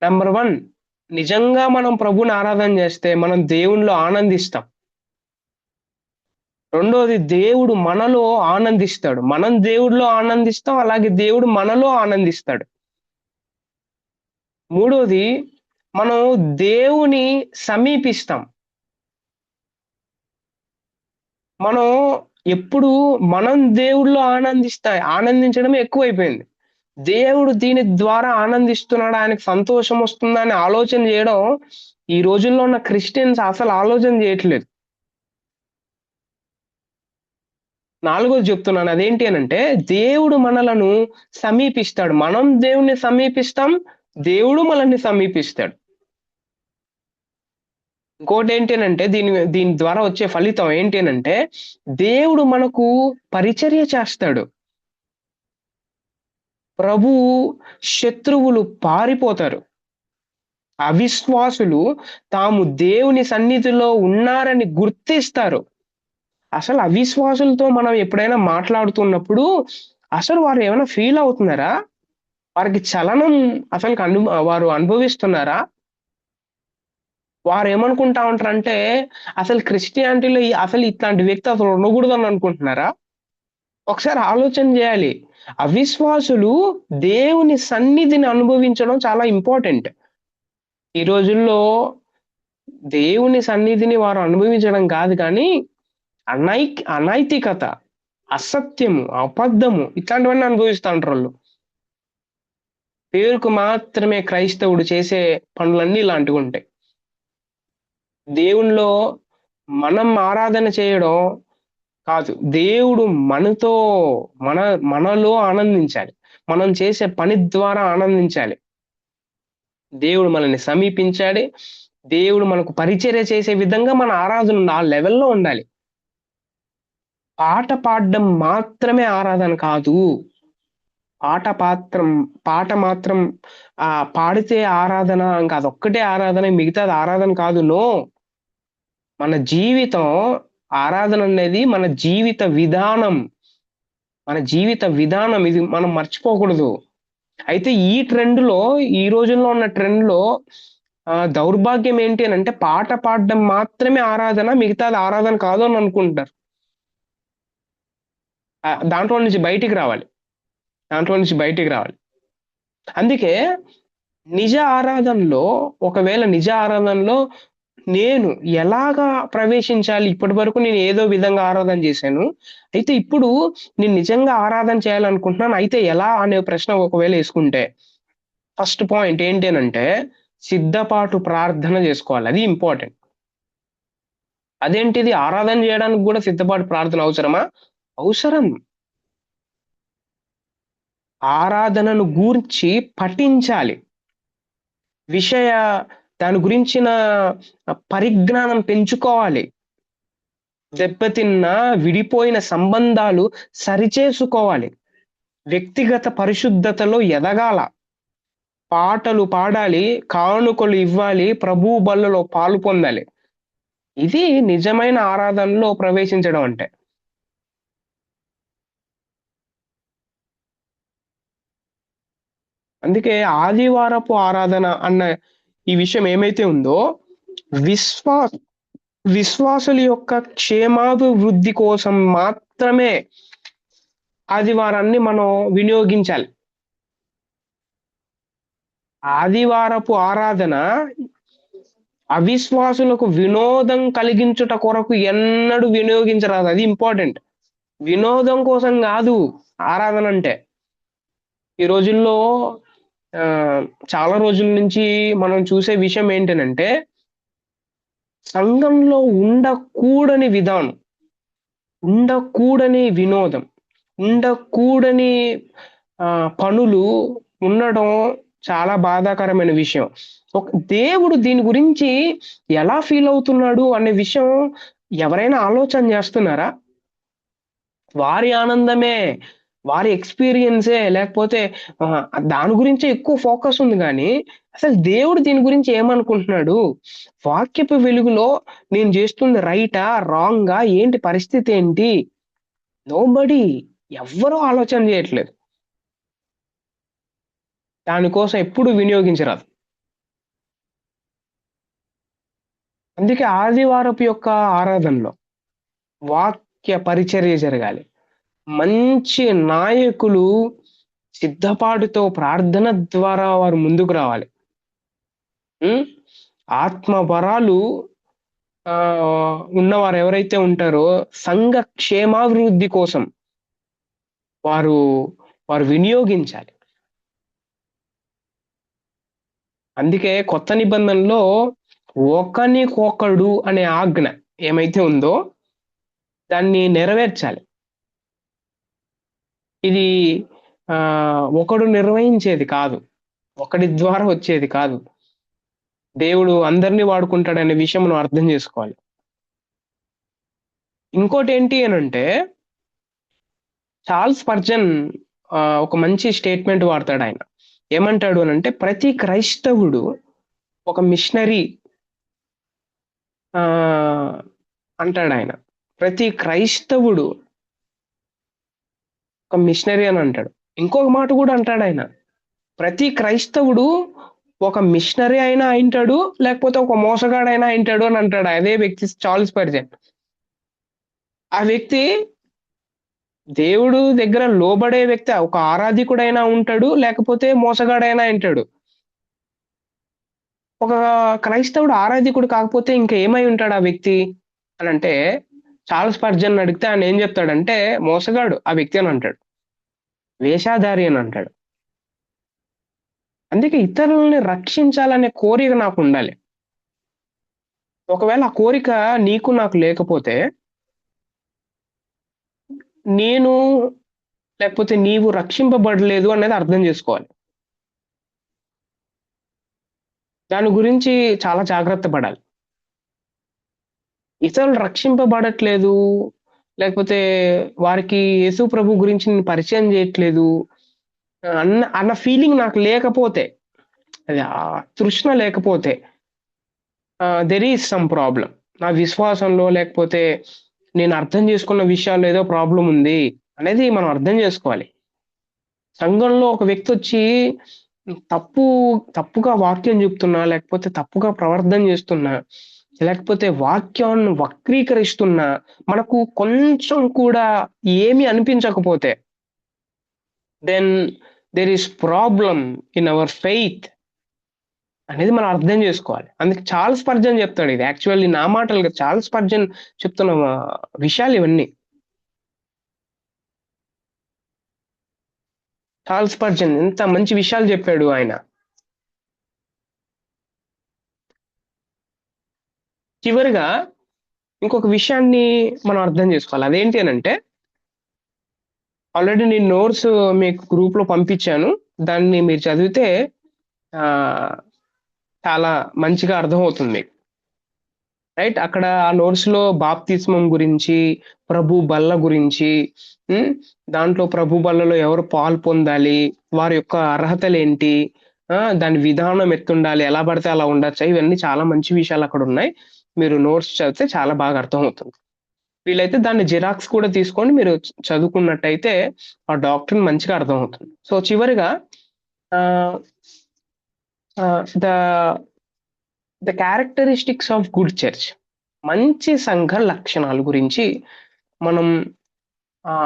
నెంబర్ 1, నిజంగా మనం ప్రభుని ఆరాధన చేస్తే మనం దేవునిలో ఆనందిస్తాం. రెండోది, దేవుడు మనలో ఆనందిస్తాడు. మనం దేవుడిలో ఆనందిస్తాం, అలాగే దేవుడు మనలో ఆనందిస్తాడు. మూడోది, మనం దేవుని సమీపిస్తాం. మనం ఎప్పుడు మనం దేవుడిలో ఆనందించడం ఎక్కువైపోయింది. దేవుడు దీని ద్వారా ఆనందిస్తున్నాడు, ఆయనకు సంతోషం వస్తుందని ఆలోచన చేయడం ఈ రోజుల్లో ఉన్న క్రిస్టియన్స్ అసలు ఆలోచన చేయట్లేదు. నాలుగోది చెప్తున్నాను, అదేంటి అనంటే దేవుడు మనలను సమీపిస్తాడు. మనం దేవుణ్ణి సమీపిస్తాం, దేవుడు మనల్ని సమీపిస్తాడు. ఇంకోటి ఏంటి అనంటే దీని దీని ద్వారా వచ్చే ఫలితం ఏంటి అనంటే దేవుడు మనకు పరిచర్య చేస్తాడు. ప్రభువు శత్రువులు పారిపోతారు. అవిశ్వాసులు తాము దేవుని సన్నిధిలో ఉన్నారని గుర్తిస్తారు. అసలు అవిశ్వాసులతో మనం ఎప్పుడైనా మాట్లాడుతున్నప్పుడు అసలు వారు ఏమైనా ఫీల్ అవుతున్నారా? వారికి చలనం అసలు వారు అనుభవిస్తున్నారా? వారు ఏమనుకుంటా ఉంటారంటే అసలు క్రిస్టియానిటీలో అసలు ఇట్లాంటి వ్యక్తి అసలు ఉండకూడదని అనుకుంటున్నారా? ఒకసారి ఆలోచన చేయాలి. అవిశ్వాసులు దేవుని సన్నిధిని అనుభవించడం చాలా ఇంపార్టెంట్. ఈ రోజుల్లో దేవుని సన్నిధిని వారు అనుభవించడం కాదు కానీ అనైతికత, అసత్యము, అబద్ధము ఇట్లాంటివన్నీ అనుభవిస్తా ఉంటారు వాళ్ళు. పేరుకు మాత్రమే క్రైస్తవుడు చేసే పనులన్నీ ఇలాంటివి ఉంటాయి. దేవునిలో మనం ఆరాధన చేయడం కాదు, దేవుడు మనలో ఆనందించాలి. మనం చేసే పని ద్వారా ఆనందించాలి. దేవుడు మనల్ని సమీపించాలి. దేవుడు మనకు పరిచర్య చేసే విధంగా మన ఆరాధన ఆ లెవెల్లో ఉండాలి. పాట పాడడం మాత్రమే ఆరాధన కాదు. పాట మాత్రం పాడితే ఆరాధన, ఇంకా అదొక్కటే ఆరాధన, మిగతాది ఆరాధన కాదు. నో, మన జీవితం ఆరాధన అనేది మన జీవిత విధానం. ఇది మనం మర్చిపోకూడదు. అయితే ఈ రోజుల్లో ఉన్న ట్రెండ్లో దౌర్భాగ్యం ఏంటి అని అంటే పాట పాడడం మాత్రమే ఆరాధన, మిగతాది ఆరాధన కాదు అని అనుకుంటారు. దాంట్లో నుంచి బయటికి రావాలి. అందుకే ఒకవేళ నిజ ఆరాధనలో నేను ఎలాగా ప్రవేశించాలి? ఇప్పటి వరకు నేను ఏదో విధంగా ఆరాధన చేశాను. అయితే ఇప్పుడు నేను నిజంగా ఆరాధన చేయాలనుకుంటున్నాను. అయితే ఎలా అనే ప్రశ్న ఒకవేళ వేసుకుంటే ఫస్ట్ పాయింట్ ఏంటి అనంటే సిద్ధపాటు ప్రార్థన చేసుకోవాలి. అది ఇంపార్టెంట్. అదేంటిది? ఆరాధన చేయడానికి కూడా సిద్ధపాటు ప్రార్థన అవసరమా? అవసరం. ఆరాధనను గూర్చి పఠించాలి. దాని గురించిన పరిజ్ఞానం పెంచుకోవాలి. దెబ్బతిన్న విడిపోయిన సంబంధాలు సరిచేసుకోవాలి. వ్యక్తిగత పరిశుద్ధతలో ఎదగాల. పాటలు పాడాలి, కానుకలు ఇవ్వాలి, ప్రభువు బల్లలో పాలు పొందాలి. ఇది నిజమైన ఆరాధనలో ప్రవేశించడం అంటే. అందుకే ఆదివారపు ఆరాధన అన్న ఈ విషయం ఏమైతే ఉందో విశ్వాసుల యొక్క క్షేమాభివృద్ధి కోసం మాత్రమే ఆదివారాన్ని మనం వినియోగించాలి. ఆదివారపు ఆరాధన అవిశ్వాసులకు వినోదం కలిగించుట కొరకు ఎన్నడూ వినియోగించరాదు. అది ఇంపార్టెంట్. వినోదం కోసం కాదు ఆరాధన అంటే. ఈ రోజుల్లో చాలా రోజుల నుంచి మనం చూసే విషయం ఏంటనంటే సంఘంలో ఉండకూడని విధానం, ఉండకూడని వినోదం, ఉండకూడని పనులు ఉండడం చాలా బాధాకరమైన విషయం. దేవుడు దీని గురించి ఎలా ఫీల్ అవుతున్నాడు అనే విషయం ఎవరైనా ఆలోచన చేస్తున్నారా? వారి ఆనందమే, వారి ఎక్స్పీరియన్సే, లేకపోతే దాని గురించే ఎక్కువ ఫోకస్ ఉంది కానీ అసలు దేవుడు దీని గురించి ఏమనుకుంటున్నాడు? వాక్యపు వెలుగులో నేను చేస్తుంది రైటా, రాంగా, ఏంటి పరిస్థితి ఏంటి? నోబడీ, ఎవ్వరూ ఆలోచన చేయట్లేదు. దానికోసం ఎప్పుడు వినియోగించరాదు. అందుకే ఆదివారపు యొక్క ఆరాధనలో వాక్య పరిచర్య జరగాలి. మంచి నాయకులు సిద్ధపాటుతో ప్రార్థన ద్వారా వారు ముందుకు రావాలి. ఆత్మ వరాలు ఉన్నవారు ఎవరైతే ఉంటారో సంఘ క్షేమాభివృద్ధి కోసం వారు వినియోగించాలి. అందుకే కొత్త నిబంధనలో ఒకనికొకడు అనే ఆజ్ఞ ఏమైతే ఉందో దాన్ని నెరవేర్చాలి. ఇది ఒకడు నిర్వహించేది కాదు. ఒకడి ద్వారా వచ్చేది కాదు. దేవుడు అందరినీ వాడుకుంటాడనే విషయం మనం అర్థం చేసుకోవాలి. ఇంకోటేంటి అనంటే చార్ల్స్ స్పర్జన్ ఒక మంచి స్టేట్మెంట్ వాడతాడాయన. ఏమంటాడు అనంటే ప్రతి క్రైస్తవుడు ఒక మిషనరీ అంటాడాయన. ప్రతి క్రైస్తవుడు ఒక మిషనరీ అని అంటాడు. ఇంకొక మాట కూడా అంటాడాయన. ప్రతి క్రైస్తవుడు ఒక మిషనరీ అయినా అయింటాడు, లేకపోతే ఒక మోసగాడైనా అయింటాడు అని అంటాడు. అదే వ్యక్తి చార్ల్స్ స్పర్జన్. ఆ వ్యక్తి దేవుడు దగ్గర లోబడే వ్యక్తి, ఒక ఆరాధికుడైనా ఉంటాడు, లేకపోతే మోసగాడైనా అయింటాడు. ఒక క్రైస్తవుడు ఆరాధికుడు కాకపోతే ఇంకా ఏమై ఉంటాడు ఆ వ్యక్తి అని అంటే, చార్ల్స్ స్పర్జన్ అడిగితే ఆయన ఏం చెప్తాడంటే మోసగాడు ఆ వ్యక్తి అని అంటాడు, వేషాధారి అని అంటాడు. అందుకే ఇతరులని రక్షించాలనే కోరిక నాకు ఉండాలి. ఒకవేళ ఆ కోరిక నీకు నాకు లేకపోతే నేను లేకపోతే నీవు రక్షింపబడలేదు అనేది అర్థం చేసుకోవాలి. దాని గురించి చాలా జాగ్రత్త పడాలి. ఇతరులు రక్షింపబడట్లేదు, లేకపోతే వారికి యేసు ప్రభు గురించి నేను పరిచయం చేయట్లేదు అన్న అన్న ఫీలింగ్ నాకు లేకపోతే, అది ఆ తృష్ణ లేకపోతే దెర్ ఈజ్ సమ్ ప్రాబ్లం. నా విశ్వాసంలో లేకపోతే నేను అర్థం చేసుకున్న విషయాల్లో ఏదో ప్రాబ్లం ఉంది అనేది మనం అర్థం చేసుకోవాలి. సంఘంలో ఒక వ్యక్తి వచ్చి తప్పుగా వాక్యం చెప్తున్నా, లేకపోతే తప్పుగా ప్రవర్తన చేస్తున్నా, లేకపోతే వాక్యాన్ని వక్రీకరిస్తున్నా, మనకు కొంచెం కూడా ఏమి అనిపించకపోతే then there is problem in our faith అనేది మనం అర్థం చేసుకోవాలి. అందుకే చార్ల్స్ స్పర్జన్ చెప్తాడు ఇది. యాక్చువల్లీ నా మాటలు కాదు, చార్ల్స్ స్పర్జన్ చెప్తున్న విషయాలు ఇవన్నీ. చార్ల్స్ స్పర్జన్ ఎంత మంచి విషయాలు చెప్పాడు ఆయన. చివరిగా ఇంకొక విషయాన్ని మనం అర్థం చేసుకోవాలి. అదేంటి అనంటే, ఆల్రెడీ నేను నోట్స్ మీకు గ్రూప్ లో పంపించాను. దాన్ని మీరు చదివితే ఆ చాలా మంచిగా అర్థమవుతుంది. రైట్, అక్కడ ఆ నోట్స్ లో బాప్తిస్మం గురించి, ప్రభు బల్ల గురించి, దాంట్లో ప్రభు బల్లలో ఎవరు పాలు పొందాలి, వారి యొక్క అర్హతలు ఏంటి, దాని విధానం ఎట్టుండాలి, ఎలా పడితే అలా ఉండొచ్చు, ఇవన్నీ చాలా మంచి విషయాలు అక్కడ ఉన్నాయి. మీరు నోట్స్ చదివితే చాలా బాగా అర్థమవుతుంది. వీలైతే దాన్ని జిరాక్స్ కూడా తీసుకొని మీరు చదువుకున్నట్టయితే ఆ డాక్టర్ మంచిగా అర్థమవుతుంది. సో చివరిగా the the characteristics of good church, మంచి సంఘ లక్షణాల గురించి మనం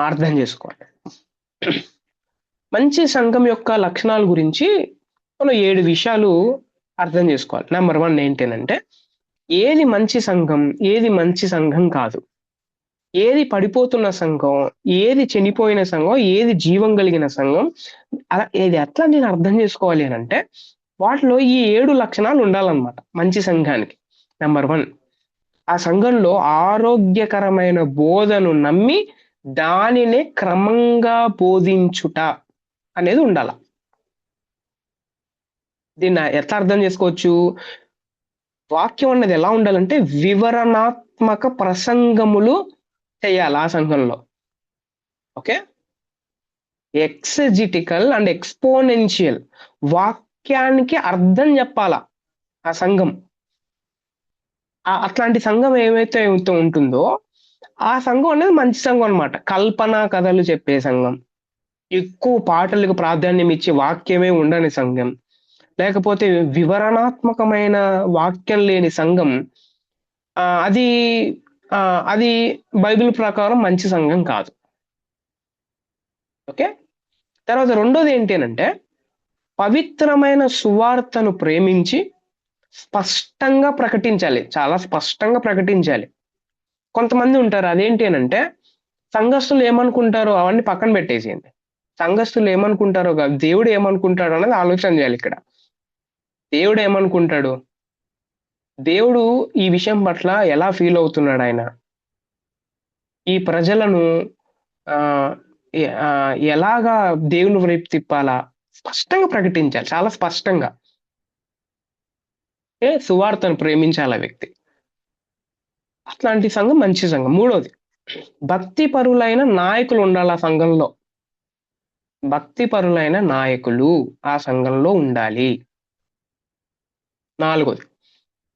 అర్థం చేసుకోవాలి. మంచి సంఘం యొక్క లక్షణాల గురించి మనం 7 విషయాలు అర్థం చేసుకోవాలి. నెంబర్ 1 ఏంటంటే, ఏది మంచి సంఘం, ఏది మంచి సంఘం కాదు, ఏది పడిపోతున్న సంఘం, ఏది చనిపోయిన సంఘం, ఏది జీవం కలిగిన సంఘం, ఏది ఎట్లా నేను అర్థం చేసుకోవాలి అని అంటే, వాటిలో ఈ 7 లక్షణాలు ఉండాలన్నమాట మంచి సంఘానికి. నెంబర్ 1, ఆ సంఘంలో ఆరోగ్యకరమైన బోధను నమ్మి దానినే క్రమంగా బోధించుట అనేది ఉండాల. దీన్ని ఎట్లా అర్థం చేసుకోవచ్చు? వాక్యం అన్నది ఎలా ఉండాలంటే వివరణాత్మక ప్రసంగములు చేయాలి ఆ సంఘంలో. ఓకే, ఎక్సజిటికల్ అండ్ ఎక్స్పోనెన్షియల్, వాక్యానికి అర్థం చెప్పాలా ఆ సంఘం. అట్లాంటి సంఘం ఏమైతే ఉంటుందో ఆ సంఘం అనేది మంచి సంఘం అన్నమాట. కల్పన కథలు చెప్పే సంఘం, ఎక్కువ పాటలకు ప్రాధాన్యం ఇచ్చి వాక్యమే ఉండని సంఘం, లేకపోతే వివరణాత్మకమైన వాక్యం లేని సంఘం, అది అది బైబిల్ ప్రకారం మంచి సంఘం కాదు. ఓకే, తర్వాత రెండోది ఏంటి అంటే, పవిత్రమైన సువార్తను ప్రేమించి స్పష్టంగా ప్రకటించాలి, చాలా స్పష్టంగా ప్రకటించాలి. కొంతమంది ఉంటారు, అదేంటి అంటే సంఘస్థులు ఏమనుకుంటారో అవన్నీ పక్కన పెట్టేసేయండి. సంఘస్థులు ఏమనుకుంటారో కాదు, దేవుడు ఏమనుకుంటారో అనేది ఆలోచన చేయాలి ఇక్కడ. దేవుడు ఏమనుకుంటాడు? దేవుడు ఈ విషయం పట్ల ఎలా ఫీల్ అవుతున్నాడు ఆయన? ఈ ప్రజలను ఎలాగా దేవుని వైపు తిప్పాలా? స్పష్టంగా ప్రకటించాలి. చాలా స్పష్టంగా. సువార్తను ప్రేమించాలి ఆ వ్యక్తి. అట్లాంటి సంఘం మంచి సంఘం. మూడోది, భక్తి పరులైన నాయకులు ఉండాలి ఆ సంఘంలో. భక్తి పరులైన నాయకులు ఆ సంఘంలో ఉండాలి. నాలుగోది,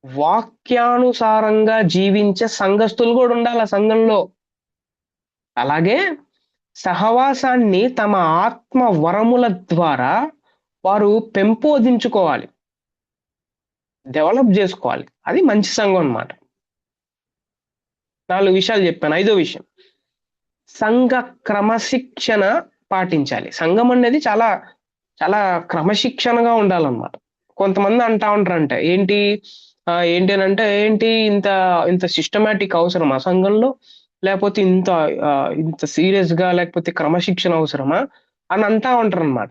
వాక్యానుసారంగా జీవించే సంఘస్థులు కూడా ఉండాలి ఆ సంఘంలో. అలాగే సహవాసాన్ని తమ ఆత్మ వరముల ద్వారా వారు పెంపొందించుకోవాలి, డెవలప్ చేసుకోవాలి. అది మంచి సంఘం అన్నమాట. 4 విషయాలు చెప్పాను. ఐదో విషయం, సంఘ క్రమశిక్షణ పాటించాలి. సంఘం అనేది చాలా చాలా క్రమశిక్షణగా ఉండాలన్నమాట. కొంతమంది అంటా ఉంటారంట, ఏంటి అని అంటే, ఏంటి ఇంత ఇంత సిస్టమాటిక్ అవసరమా సంఘంలో? లేకపోతే ఇంత సీరియస్ గా, లేకపోతే క్రమశిక్షణ అవసరమా అని అంటా ఉంటారు అనమాట.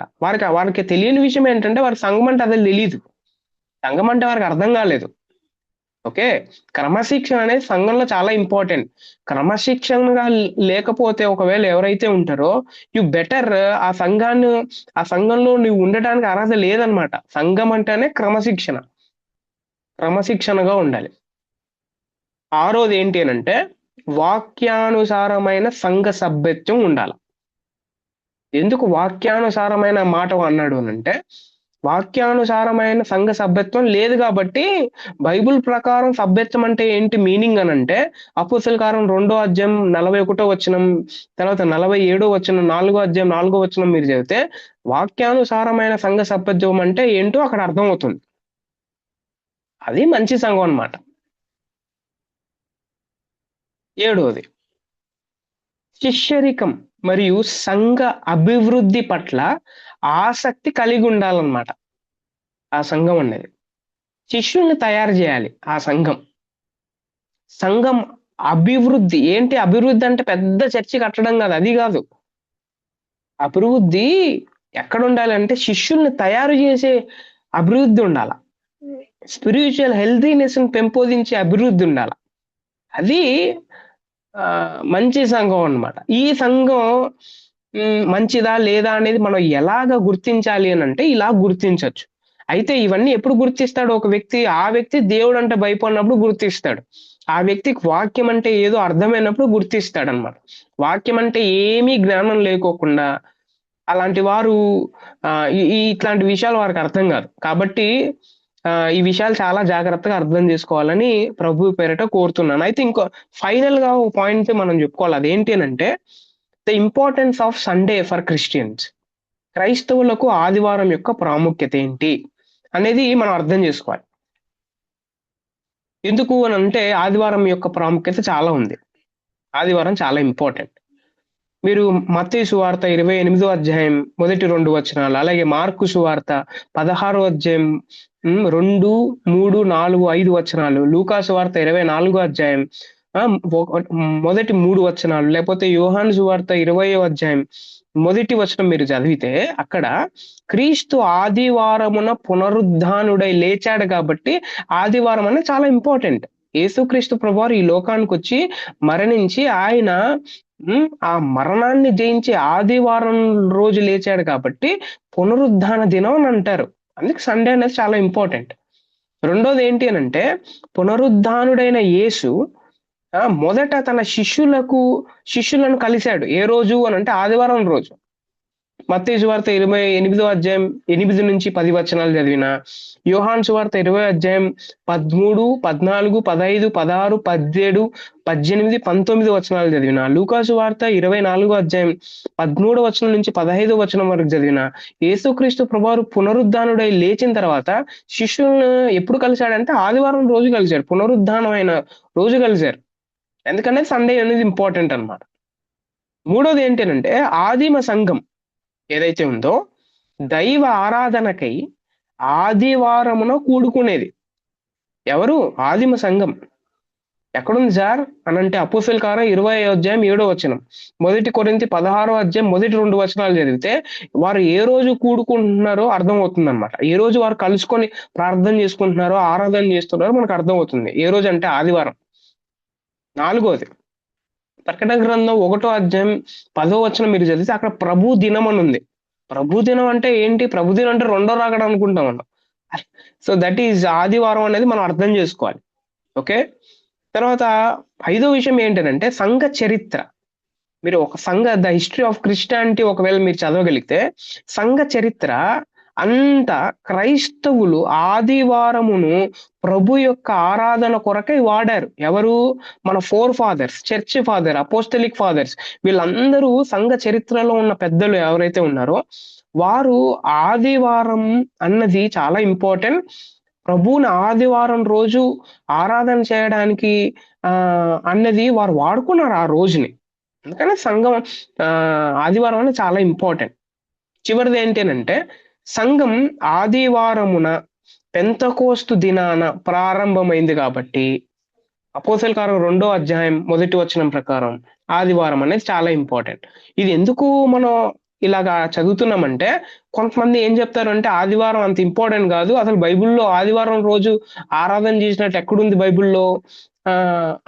వారికి తెలియని విషయం ఏంటంటే, వారికి సంఘం అంటే అదే తెలియదు. సంఘం అంటే వారికి అర్థం కాలేదు. ఓకే, క్రమశిక్షణ అనేది సంఘంలో చాలా ఇంపార్టెంట్. క్రమశిక్షణగా లేకపోతే, ఒకవేళ ఎవరైతే ఉంటారో, యు బెటర్ ఆ సంఘంలో నువ్వు ఉండటానికి అర్హత లేదనమాట. సంఘం అంటేనే క్రమశిక్షణగా ఉండాలి. ఆరోది ఏంటి అని అంటే, వాక్యానుసారమైన సంఘ సభ్యత్వం ఉండాలి. ఎందుకు వాక్యానుసారమైన మాట అన్నాడు అని అంటే, వాక్యానుసారమైన సంఘ సభ్యత్వం లేదు కాబట్టి, బైబిల్ ప్రకారం సభ్యత్వం అంటే ఏంటి మీనింగ్ అని అంటే, అపోస్తలుల కార్యం 2వ అధ్యాయం 41వ వచనం, తర్వాత 47వ వచనం, 4వ అధ్యాయం 4వ వచనం మీరు చదివితే, వాక్యానుసారమైన సంఘ సభ్యత్వం అంటే ఏంటో అక్కడ అర్థమవుతుంది. అది మంచి సంఘం అన్నమాట. ఏడవది, శిష్యరికం మరియు సంఘ అభివృద్ధి పట్ల ఆసక్తి కలిగి ఉండాలన్నమాట ఆ సంఘం అనేది. శిష్యుల్ని తయారు చేయాలి ఆ సంఘం. సంఘం అభివృద్ధి ఏంటి? అభివృద్ధి అంటే పెద్ద చర్చి కట్టడం కాదు, అది కాదు. అభివృద్ధి ఎక్కడ ఉండాలంటే, శిష్యుల్ని తయారు చేసే అభివృద్ధి ఉండాల. స్పిరిచువల్ హెల్తీనెస్ పెంపొందించే అభివృద్ధి ఉండాల. అది మంచి సంఘం అన్నమాట. ఈ సంఘం మంచిదా లేదా అనేది మనం ఎలాగ గుర్తించాలి అని అంటే, ఇలా గుర్తించవచ్చు. అయితే ఇవన్నీ ఎప్పుడు గుర్తిస్తాడు ఒక వ్యక్తి? ఆ వ్యక్తి దేవుడు అంటే భయపడినప్పుడు గుర్తిస్తాడు. ఆ వ్యక్తికి వాక్యం అంటే ఏదో అర్థమైనప్పుడు గుర్తిస్తాడన్నమాట. వాక్యం అంటే ఏమీ జ్ఞానం లేకోకుండా అలాంటి వారు ఇట్లాంటి విషయాలు వారికి అర్థం కాదు. కాబట్టి ఈ విషయాలు చాలా జాగ్రత్తగా అర్థం చేసుకోవాలని ప్రభు పేరిట కోరుతున్నాను. అయితే ఇంకో ఫైనల్ గా ఒక పాయింట్ మనం చెప్పుకోవాలి. అదేంటి అంటే, the importance of Sunday for Christians. క్రైస్తవులకు ఆదివారం యొక్క ప్రాముఖ్యత ఏంటి అనేది మనం అర్థం చేసుకోవాలి. ఎందుకు అని అంటే, ఆదివారం యొక్క ప్రాముఖ్యత చాలా ఉంది. ఆదివారం చాలా ఇంపార్టెంట్. మీరు మత్తయి సువార్త 28వ అధ్యాయం మొదటి 2 వచనాలు, అలాగే మార్కు సువార్త 16వ అధ్యాయం 2, 3, 4, 5 వచనాలు, లూకా సువార్త 24వ అధ్యాయం మొదటి 3 వచనాలు, లేకపోతే యోహాను సువార్త 20వ అధ్యాయం మొదటి వచనం మీరు చదివితే, అక్కడ క్రీస్తు ఆదివారమున పునరుద్ధానుడై లేచాడు కాబట్టి ఆదివారం అనేది చాలా ఇంపార్టెంట్. యేసుక్రీస్తు ప్రభువారు ఈ లోకానికి వచ్చి మరణించి ఆయన ఆ మరణాన్ని జయించి ఆదివారం రోజు లేచాడు కాబట్టి పునరుద్ధాన దినం అని అంటారు. అందుకే సండే అనేది చాలా ఇంపార్టెంట్. రెండోది ఏంటి అని అంటే, పునరుద్ధానుడైన యేసు మొదట తన శిష్యులను కలిశాడు. ఏ రోజు అని అంటే ఆదివారం రోజు. మత్తయి సువార్త 28వ అధ్యాయం 8 నుంచి 10 వచనాలు చదివిన, యోహాను సువార్త 20వ అధ్యాయం 13, 14, 15, 16, 17, 18, 19 వచనాలు చదివిన, లూకా సువార్త 24వ అధ్యాయం 13వ వచనం నుంచి 15వ వచనం వరకు చదివిన, యేసుక్రీస్తు ప్రభువారు పునరుద్ధానుడై లేచిన తర్వాత శిష్యులను ఎప్పుడు కలిశాడంటే ఆదివారం రోజు కలిశాడు. పునరుద్ధానమైన రోజు కలిశారు. ఎందుకంటే సండే అనేది ఇంపార్టెంట్ అన్నమాట. మూడోది ఏంటి అంటే, ఆదిమ సంఘం ఏదైతే ఉందో దైవ ఆరాధనకై ఆదివారమున కూడుకునేది. ఎవరు? ఆదిమ సంఘం. ఎక్కడుంది సార్ అని అంటే అపోస్తల కార్యం 20 అధ్యాయం 7 వచనం, 1 కొరింథీ 16 అధ్యాయం మొదటి 2 వచనాలు చదివితే వారు ఏ రోజు కూడుకుంటున్నారో అర్థం అవుతుంది అనమాట. ఏ రోజు వారు కలుసుకొని ప్రార్థన చేసుకుంటున్నారో ఆరాధన చేస్తున్నారో మనకు అర్థం అవుతుంది. ఏ రోజు అంటే ఆదివారం. 4వది ప్రకటన గ్రంథం 1 అధ్యాయం 10 వచనం మీరు చదివితే అక్కడ ప్రభు దినం అని ఉంది. ప్రభు దినం అంటే ఏంటి? ప్రభు దినం అంటే రెండో రాకడ అనుకుంటాం మనం. సో దట్ ఈజ్ ఆదివారం అనేది మనం అర్థం చేసుకోవాలి. ఓకే, తర్వాత 5వ విషయం ఏంటంటే సంఘ చరిత్ర. మీరు ఒక ద హిస్టరీ ఆఫ్ క్రిస్టియానిటీ ఒకవేళ మీరు చదవగలిగితే సంఘ చరిత్ర అంతా క్రైస్తవులు ఆదివారమును ప్రభు యొక్క ఆరాధన కొరకై వాడారు. ఎవరు? మన fathers, church father, apostolic fathers, వీళ్ళందరూ సంఘ చరిత్రలో ఉన్న పెద్దలు ఎవరైతే ఉన్నారో వారు ఆదివారం అన్నది చాలా ఇంపార్టెంట్. ప్రభువుని ఆదివారం రోజు ఆరాధన చేయడానికి అన్నది వారు వాడుకున్నారు ఆ రోజుని. అందుకని సంఘం ఆదివారం అనేది చాలా ఇంపార్టెంట్. చివరిది ఏంటంటే సంఘం ఆదివారమున పెంతకోస్తు దినాన ప్రారంభమైంది కాబట్టి అపోస్తల కార్యం 2 అధ్యాయం 1 వచనం ప్రకారం ఆదివారం అనేది చాలా ఇంపార్టెంట్. ఇది ఎందుకు మనం ఇలాగా చదువుతున్నామంటే కొంతమంది ఏం చెప్తారంటే ఆదివారం అంత ఇంపార్టెంట్ కాదు, అసలు బైబిల్లో ఆదివారం రోజు ఆరాధన చేసినట్టు ఎక్కడుంది బైబిల్లో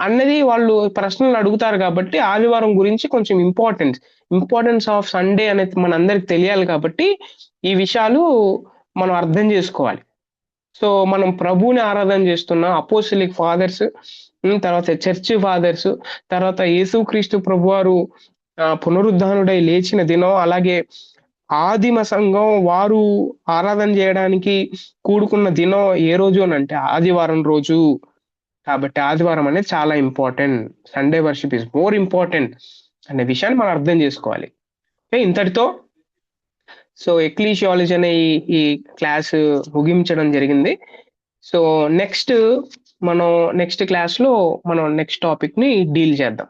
అన్నది వాళ్ళు ప్రశ్నలు అడుగుతారు. కాబట్టి ఆదివారం గురించి కొంచెం ఇంపార్టెన్స్ ఆఫ్ సండే అనేది మనందరికి తెలియాలి. కాబట్టి ఈ విషయాలు మనం అర్థం చేసుకోవాలి. సో మనం ప్రభువుని ఆరాధన చేస్తున్నాం, అపోస్టలిక్ ఫాదర్స్, తర్వాత చర్చ్ ఫాదర్స్, తర్వాత యేసుక్రీస్తు ప్రభువారు పునరుద్ధానుడై లేచిన దినం, అలాగే ఆదిమ సంఘం వారు ఆరాధన చేయడానికి కూడుకున్న దినం ఏ రోజు అని అంటే ఆదివారం రోజు. కాబట్టి ఆదివారం అనేది చాలా important. Sunday worship is more important అనే విషయాన్ని మనం అర్థం చేసుకోవాలి. ఇంతటితో సో ఎక్లీషియాలజీ అనే ఈ క్లాస్ ముగించడం జరిగింది. సో నెక్స్ట్ క్లాస్ లో మనం నెక్స్ట్ టాపిక్ ని డీల్ చేద్దాం.